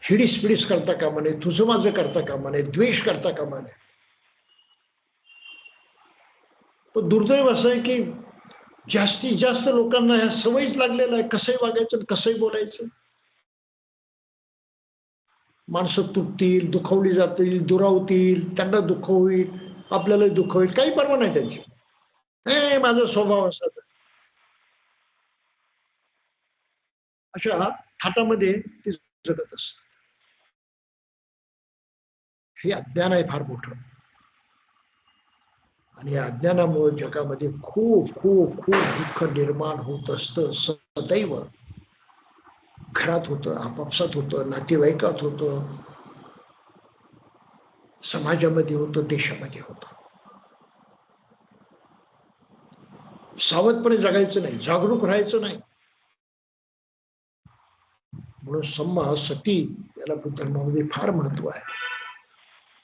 हिडीस पिडीस करता कामा नये, तुझं माझं करता कामा नये, द्वेष करता कामा नये. पण दुर्दैव असं आहे की जास्तीत जास्त लोकांना ह्या सवयीच लागलेला आहे, कसंही वागायचं, कसंही बोलायचं. माणसं तुटतील, दुखवली जातील, दुरावतील, त्यांना दुःख होईल, आपल्यालाही दुःख होईल, काही पर्वा नाही त्यांची. हे माझा स्वभाव असा. अशा थाटामध्ये ते जगत असतात. हे अज्ञान आहे फार मोठं. आणि या अज्ञानामुळे जगामध्ये खूप खूप खूप दुःख निर्माण होत असतं. सदैव घरात होतं, आपापसात होतं, नातेवाईकात होतं, समाजामध्ये होतं, देशामध्ये होतं. सावधपणे जगायचं नाही, जागरूक राहायचं नाही. म्हणून सम्मा सती याला बुद्ध धर्मामध्ये फार महत्व आहे.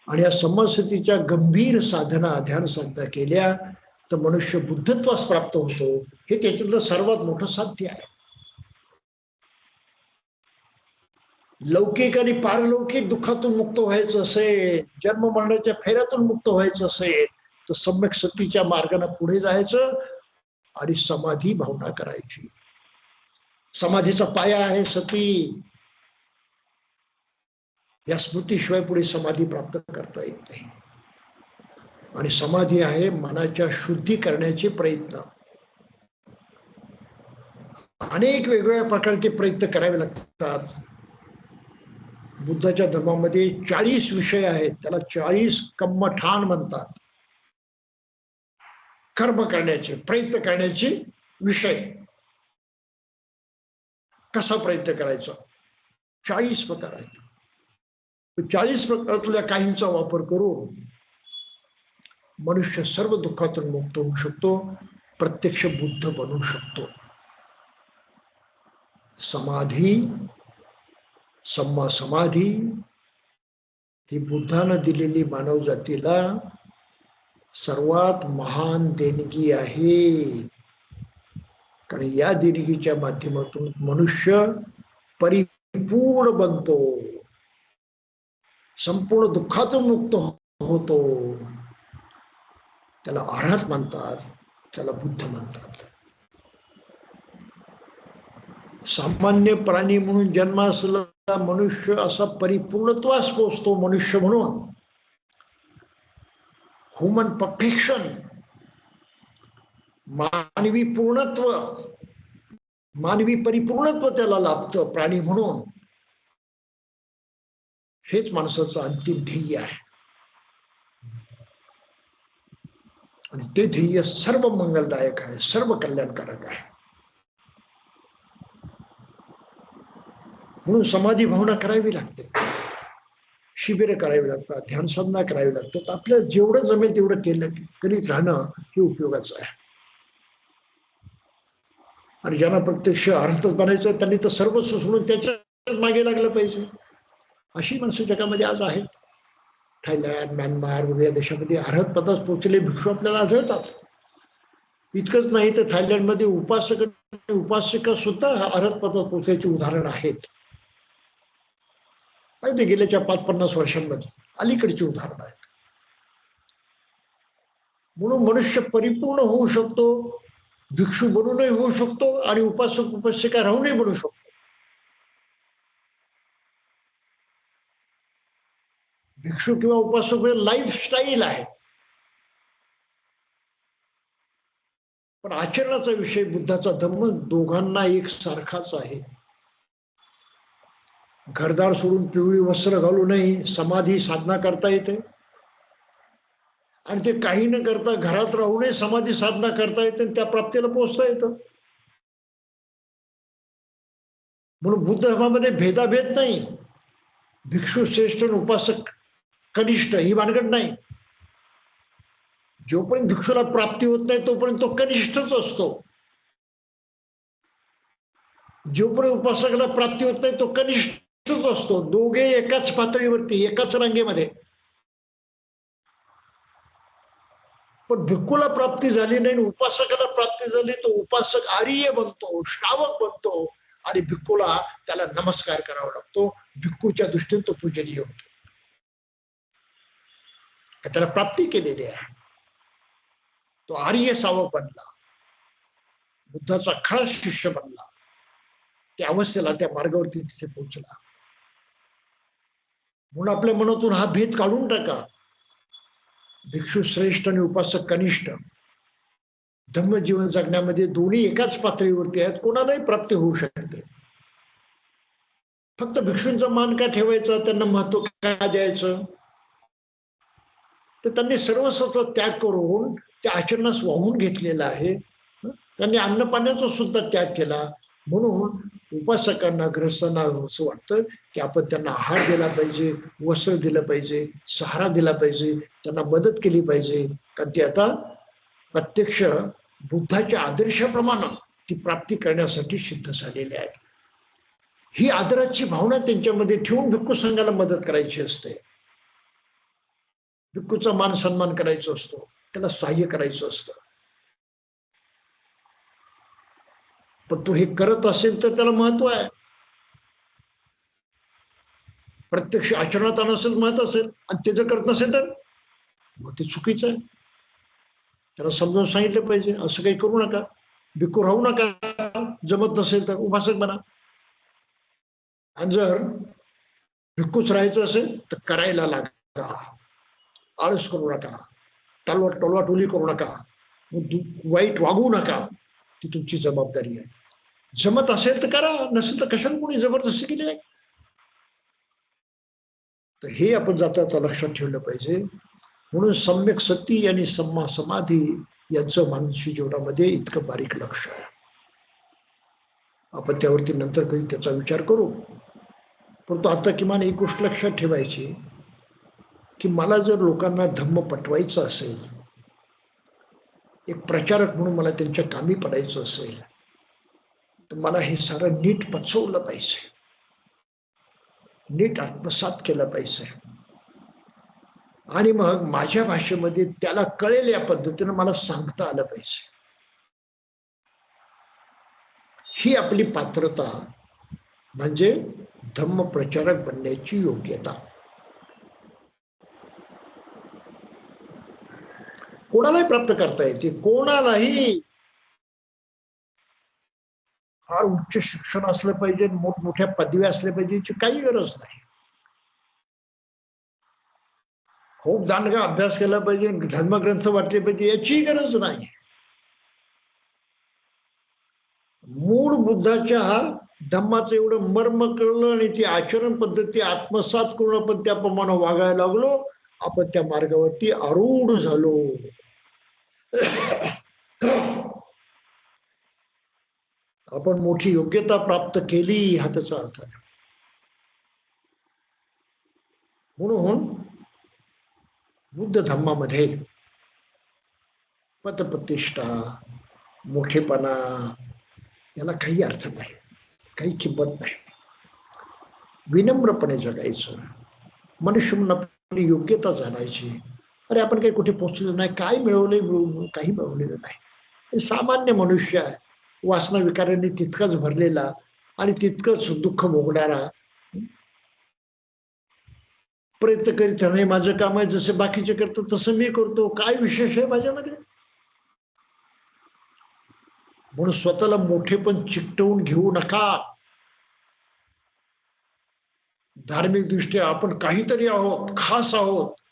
आणि या सम्मासतीच्या गंभीर साधना, ध्यान साधना केल्या तर मनुष्य बुद्धत्वास प्राप्त होतो. हे त्याच्यातलं सर्वात मोठं साध्य आहे. लौकिक आणि पारलौकिक दुःखातून मुक्त व्हायचं असेल, जन्म मरणाच्या फेऱ्यातून मुक्त व्हायचं असेल तर सम्यक सतीच्या मार्गाने पुढे जायचं आणि समाधी भावना करायची. समाधीचा पाया आहे सती. या स्मृतीशिवाय पुढे समाधी प्राप्त करता येत नाही. आणि समाधी आहे मनाच्या शुद्धी करण्याचे प्रयत्न. अनेक वेगवेगळ्या प्रकारचे प्रयत्न करावे लागतात. बुद्धाच्या धर्मामध्ये 40 विषय आहेत, त्याला 40 कर्मठान म्हणतात. कर्म करण्याचे, प्रयत्न करण्याचे विषय. कसा प्रयत्न करायचा? 40 प्रकार आहेत. 40 प्रकारातल्या काहींचा वापर करून मनुष्य सर्व दुःखातून मुक्त होऊ शकतो, प्रत्यक्ष बुद्ध बनू शकतो. समाधी, सम्मा समाधी ही बुद्धानं दिलेली मानव जातीला सर्वात महान देणगी आहे. कारण या देणगीच्या माध्यमातून मनुष्य परिपूर्ण बनतो, संपूर्ण दुःखातून मुक्त होतो. त्याला अरहत म्हणतात, त्याला बुद्ध म्हणतात. सामान्य प्राणी म्हणून जन्मासला मनुष्य असा परिपूर्णत्वास पोचतो. मनुष्य म्हणून ह्युमन परफेक्शन, मानवी पूर्णत्व, मानवी परिपूर्णत्व त्याला लाभतं प्राणी म्हणून. हेच माणसाचं अंतिम ध्येय आहे. आणि ते ध्येय सर्व मंगलदायक आहे, सर्व कल्याणकारक आहे. म्हणून समाधी भावना करावी लागते, शिबिर करावी लागतात, ध्यान साधना करावी लागतात. आपल्याला जेवढं जमेल तेवढं केलं करीत राहणं हे उपयोगाचं आहे. आणि ज्यांना प्रत्यक्ष अर्थच बनायचं त्यांनी तर सर्व सोडून त्याच्याच मागे लागलं पाहिजे. अशी माणसं जगामध्ये आज आहेत. थायलंड, म्यानमार वगैरे देशामध्ये अर्हत पदास पोहोचलेले भिक्षू आपल्याला आढळतात. इतकंच नाही तर थायलंडमध्ये उपासक आणि उपासिका सुद्धा अर्हत पदास पोहोचल्याची उदाहरण आहेत. आणि ते गेल्याच्या 5-50 वर्षांमध्ये अलीकडची उदाहरणं आहेत. म्हणून मनुष्य परिपूर्ण होऊ शकतो, भिक्षू बनूनही होऊ शकतो आणि उपासक उपासिका राहूनही बनू शकतो. भिक्षू किंवा उपासक लाईफस्टाईल आहे. पण आचरणाचा विषय बुद्धाचा धम्म दोघांना एक सारखाच आहे. घरदार सोडून पिवळी वस्त्र घालूनही समाधी साधना करता येते आणि ते काही न करता घरात राहूनही समाधी साधना करता येते, त्या प्राप्तीला पोहोचता येतं. म्हणून बुद्ध धर्मामध्ये भेदाभेद नाही. भिक्षू श्रेष्ठ आणि उपासक कनिष्ठ ही भानगड नाही. जोपर्यंत भिक्षूला प्राप्ती होत नाही तोपर्यंत तो कनिष्ठच असतो. जोपर्यंत उपासकाला प्राप्ती होत नाही तो कनिष्ठच असतो. दोघे एकाच पातळीवरती, एकाच रांगेमध्ये. पण भिक्खूला प्राप्ती झाली नाही, उपासकाला प्राप्ती झाली, तो उपासक आर्य बनतो, श्रावक बनतो आणि भिक्खूला त्याला नमस्कार करावा लागतो. भिक्खूच्या दृष्टीने तो पूजनीय होतो, त्याला प्राप्ती केलेली आहे. तो आर्य सावक बनला, बुद्धाचा खास शिष्य बनला, त्या अवस्थेला, त्या मार्गावरती तिथे पोहोचला. म्हणून आपल्या मनातून हा भेद काढून टाका. भिक्षू श्रेष्ठ आणि उपासक कनिष्ठ. धम्मजीवन जगण्यामध्ये दोन्ही एकाच पातळीवरती आहेत, कोणालाही प्राप्ती होऊ शकते. फक्त भिक्षूंचा मान का ठेवायचा, त्यांना महत्व का द्यायचं? तर त्यांनी सर्वस्व त्याग करून त्या आचरणास वाहून घेतलेला आहे. त्यांनी अन्नपाण्याचा सुद्धा त्याग केला. म्हणून उपासकांना, ग्रस्तांना असं वाटतं की आपण त्यांना आहार दिला पाहिजे, वस्त्र दिलं पाहिजे, सहारा दिला पाहिजे, त्यांना मदत केली पाहिजे, कारण ते आता प्रत्यक्ष बुद्धाच्या आदर्शाप्रमाणे ती प्राप्ती करण्यासाठी सिद्ध झालेले आहेत. ही आदराची भावना त्यांच्यामध्ये ठेवून भिक्खू संघाला मदत करायची असते. भिक्खूचा मान सन्मान करायचा असतो, त्याला सहाय्य करायचं असतं. पण तो हे करत असेल तर त्याला महत्व आहे. प्रत्यक्ष आचरणात आणलं असेल माहित असेल आणि ते जर करत नसेल तर मग ते चुकीचं आहे. त्याला समजावून सांगितलं पाहिजे, असं काही करू नका, भिक्खू राहू नका, जमत नसेल तर उपासक बना. आणि जर भिक्खूच राहायचं असेल तर करायला लागा, आळस करू नका, टोलवाटोली करू नका, वाईट वागू नका. ती तुमची जबाबदारी आहे. जमत असेल तर करा, नसेल तर कशाला कोणी जबरदस्ती केली आहे. तर हे आपण जाता लक्षात ठेवलं पाहिजे. म्हणून सम्यक सती आणि सम्मा समाधी यांचं मानसी जीवनामध्ये इतकं बारीक लक्ष आहे. आपण त्यावरती नंतर कधी त्याचा विचार करू. परंतु आता किमान एक गोष्ट लक्षात ठेवायची की मला जर लोकांना धम्म पटवायचं असेल, एक प्रचारक म्हणून मला त्यांच्या कामी पडायचं असेल, तर मला हे सारं नीट पचवलं पाहिजे, नीट आत्मसात केलं पाहिजे. आणि मग माझ्या भाषेमध्ये त्याला कळेल या पद्धतीनं मला सांगता आलं पाहिजे. ही आपली पात्रता म्हणजे धम्म प्रचारक बनण्याची योग्यता. कोणालाही प्राप्त करता येते, कोणालाही. फार उच्च शिक्षण असलं पाहिजे, मोठमोठ्या पदव्या असल्या पाहिजे याची काही गरज नाही. खूप दांडगा अभ्यास केला पाहिजे, धर्मग्रंथ वाचले पाहिजे याची गरज नाही. मूळ बुद्धाच्या धम्माचं एवढं मर्म कळलं आणि ती आचरण पद्धती आत्मसात करून आपण त्याप्रमाणे वागायला लागलो, आपण त्या मार्गावरती आरूढ झालो. आपण मोठी योग्यता प्राप्त केली हा त्याचा अर्थ आहे. म्हणून बुद्ध धम्मामध्ये पदप्रतिष्ठा, मोठेपणा याला काही अर्थ नाही, काही किंमत नाही. विनम्रपणे जगायचं, मनुष्य म्हणून आपली योग्यता जाणायची. अरे आपण काही कुठे पोहोचलो नाही, काय मिळवले, काही मिळवलेलं नाही. सामान्य मनुष्य आहे, वासना विकारांनी तितकाच भरलेला आणि तितकंच दुःख भोगणारा. प्रयत्न करीत नाही, माझं काम आहे, जसे बाकीचे करतो तसं मी करतो, काय विशेष आहे माझ्यामध्ये. म्हणून स्वतःला मोठे पण चिकटवून घेऊ नका. धार्मिक दृष्ट्या आपण काहीतरी आहोत, खास आहोत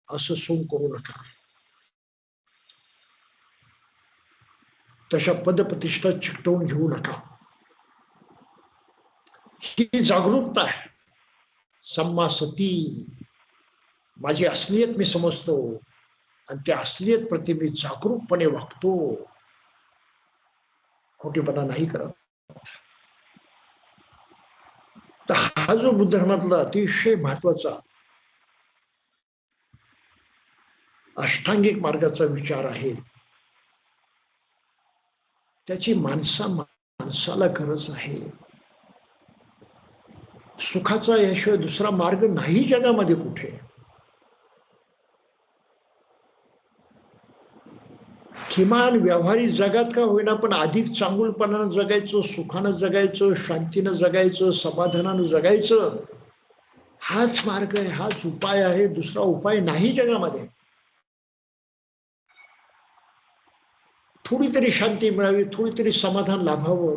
असं सोंग करू नका. तशा पदप्रतिष्ठा चिकटवून घेऊ नका. ही जागरूकता आहे. सम्मा सती, माझी असलियत मी समजतो आणि त्या असलियत प्रति मी जागरूकपणे वागतो, खोटेपणा नाही करत. तर हा जो बुद्ध धर्मातला अतिशय महत्वाचा अष्टांगिक मार्गाचा विचार आहे, त्याची माणसाला गरज आहे. सुखाचा याशिवाय दुसरा मार्ग नाही जगामध्ये कुठे. किमान व्यावहारिक जगात का होईना पण अधिक चांगुलपणानं जगायचं, सुखानं जगायचं, शांतीनं जगायचं, समाधानानं जगायचं, हाच मार्ग आहे, हाच उपाय आहे. दुसरा उपाय नाही जगामध्ये. थोडी तरी शांती मिळावी, थोडी तरी समाधान लाभावं,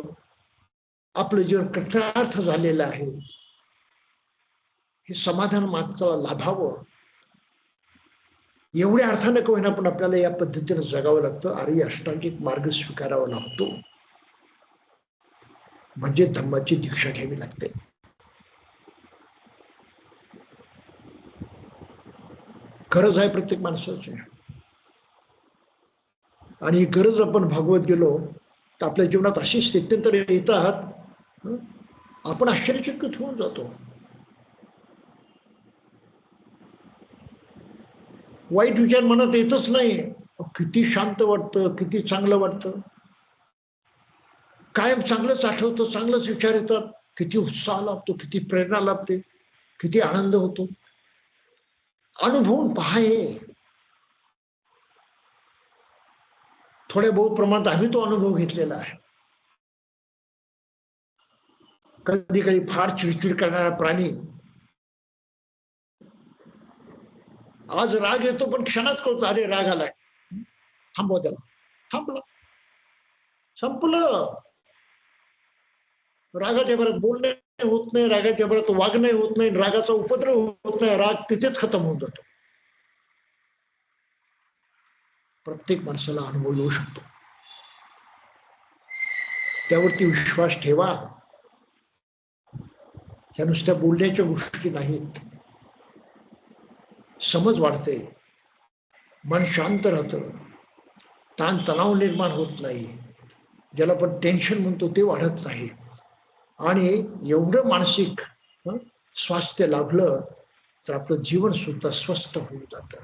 आपलं जीवन कृतार्थ झालेलं आहे हे समाधान मात्र लाभावं, एवढ्या अर्थानं का होईना पण आपल्याला या पद्धतीनं जगावं लागतं. आर्य अष्टांगिक मार्ग स्वीकारावा लागतो, म्हणजे धम्माची दीक्षा घ्यावी लागते. गरज आहे प्रत्येक माणसाची, आणि गरज आपण भागवत गेलो तर आपल्या जीवनात अशी स्थित्यंतर येतात, आपण आश्चर्यचकित होऊन जातो. वाईट विचार मनात येतच नाही. किती शांत वाटतं, किती चांगलं वाटतं, कायम चांगलंच आठवतं, चांगलंच विचार येतात, किती उत्साह लाभतो, किती प्रेरणा लाभते, किती आनंद होतो. अनुभवून पहा. थोड्या बहुत प्रमाणात आम्ही तो अनुभव घेतलेला आहे. कधी कधी फार चिडचिड करणारा प्राणी आज राग येतो पण क्षणात कळतो, अरे राग आलाय, थांबव त्याला, थांबलं, संपलं. रागाच्या भरात बोलणे होत नाही, रागाच्या भरात वागणे होत नाही, रागाचा उपद्रव होत नाही, राग तिथेच खतम होऊन जातो. प्रत्येक माणसाला अनुभव येऊ शकतो, त्यावरती विश्वास ठेवा. ह्या नुसत्या बोलण्याच्या गोष्टी नाहीत. समज वाढते, मन शांत राहतं, ताण तणाव निर्माण होत नाही, ज्याला आपण टेन्शन म्हणतो ते वाढत नाही, आणि एवढं मानसिक स्वास्थ्य लाभलं तर आपलं जीवन सुद्धा स्वस्थ होऊन जातं.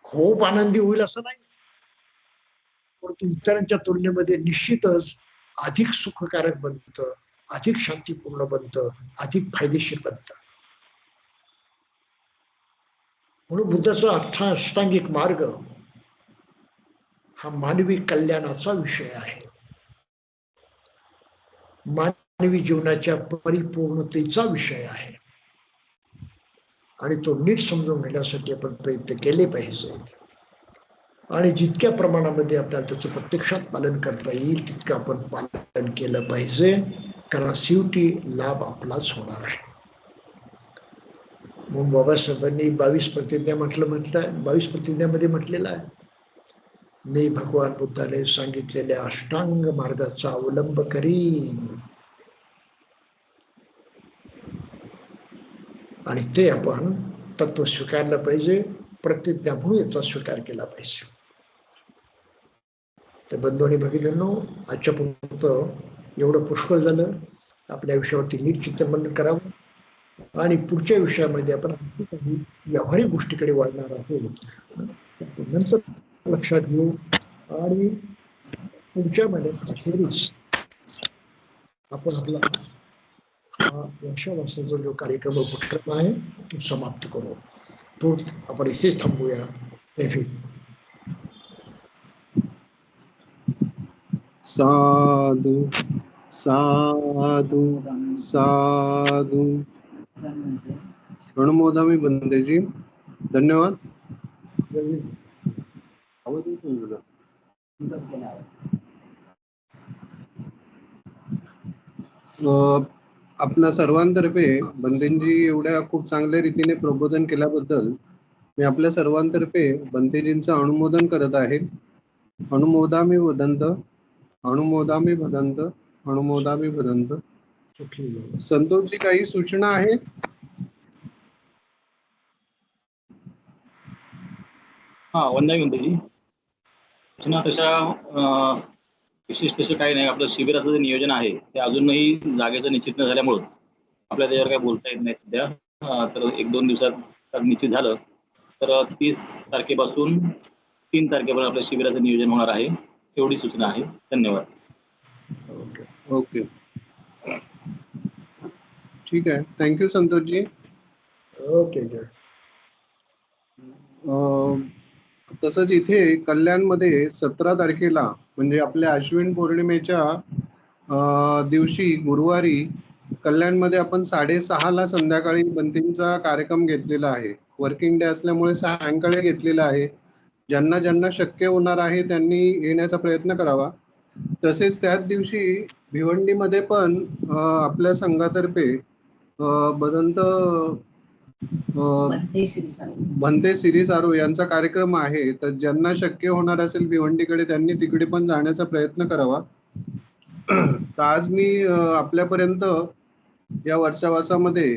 खूप आनंदी होईल असं नाही, परंतु इतरांच्या तुलनेमध्ये निश्चितच अधिक सुखकारक बनतं, अधिक शांतीपूर्ण बनतं, अधिक फायदेशीर बनतं. म्हणून बुद्धाचा अष्टांगिक मार्ग हा मानवी कल्याणाचा विषय आहे, मानवी जीवनाच्या परिपूर्णतेचा विषय आहे, आणि तो नीट समजून घेण्यासाठी आपण प्रयत्न केले पाहिजेत. आणि जितक्या प्रमाणामध्ये आपल्याला त्याचं प्रत्यक्षात पालन करता येईल तितकं आपण पालन केलं पाहिजे, कारण शेवटी लाभ आपलाच होणार आहे. म्हणून बाबासाहेबांनी 22 प्रतिज्ञा म्हटलंय, 22 प्रतिज्ञामध्ये म्हटलेलं आहे, मी भगवान बुद्धाने सांगितलेल्या अष्टांग मार्गाचा अवलंब करीन, आणि ते आपण तत्व स्वीकारलं पाहिजे, प्रतिज्ञा म्हणून याचा स्वीकार केला पाहिजे. तर बंधू आणि भगिनींनो, आजच्या पुरतं एवढं पुष्कळ झालं. आपल्या विषयावरती नीट चिंतन करावं, आणि पुढच्या विषयामध्ये आपण काही व्यावहारिक गोष्टीकडे वळणार आहोत, नंतर लक्षात घेऊ. आणि पुढच्या महिन्यात अखेरीस आपण आपला हा वर्षावासाचा जो कार्यक्रम उपक्रम आहे तो समाप्त करू. तो आपण इथेच थांबूया. साधू साधू साधू. प्रणमोदामी बंदेजी, धन्यवाद. आपल्या सर्वांतर्फे बंदेजी एवढ्या खूप चांगल्या रीतीने प्रबोधन केल्याबद्दल मी आपल्या सर्वांतर्फे बंतेजींचं अनुमोदन करत आहे. अनुमोदामी वदंत, अनुमोदामी वदंत, अनुमोदामी वदंत. संतोषजी, काही सूचना आहेत? हा, वंदना बंतेजी. सूचना तशा विशेष तसं काही नाही. आपलं शिबिराचं जे नियोजन आहे ते अजूनही जागेचं निश्चित न झाल्यामुळं आपल्याला त्याच्यावर काही बोलता येत नाही सध्या. तर 1-2 दिवसात निश्चित झालं तर 30 तारखेपासून 3 तारखेपर्यंत आपल्या शिबिराचं नियोजन होणार आहे. एवढी सूचना आहे. धन्यवाद. ओके, ठीक आहे. थँक्यू संतोषजी. ओके. तसंच इथे कल्याणमध्ये 17 तारखेला म्हणजे आपल्या अश्विन पौर्णिमेच्या दिवशी गुरुवारी कल्याणमध्ये आपण 6:30ला संध्याकाळी बंतींचा कार्यक्रम घेतलेला आहे. वर्किंग डे असल्यामुळे सायंकाळी घेतलेला आहे. ज्यांना ज्यांना शक्य होणार आहे त्यांनी येण्याचा प्रयत्न करावा. तसेच त्याच दिवशी भिवंडीमध्ये पण आपल्या संघातर्फे बदंत भंते सिरी सारू यांचा कार्यक्रम आहे. तर ज्यांना शक्य होणार असेल भिवंडीकडे त्यांनी तिकडे पण जाण्याचा प्रयत्न करावा. तर आज मी आपल्यापर्यंत या वर्षावासामध्ये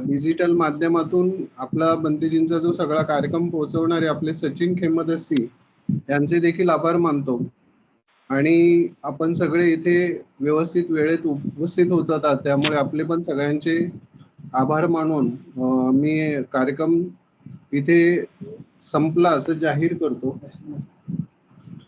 डिजिटल माध्यमातून आपला बंतेजींचा जो सगळा कार्यक्रम पोहोचवणारे आपले सचिन खेमदस्ती यांचे देखील आभार मानतो. आणि आपण सगळे इथे व्यवस्थित वेळेत उपस्थित होतात, त्यामुळे आपले पण सगळ्यांचे आभार मानून मी कार्यक्रम इथे संपला असं जाहीर करतो.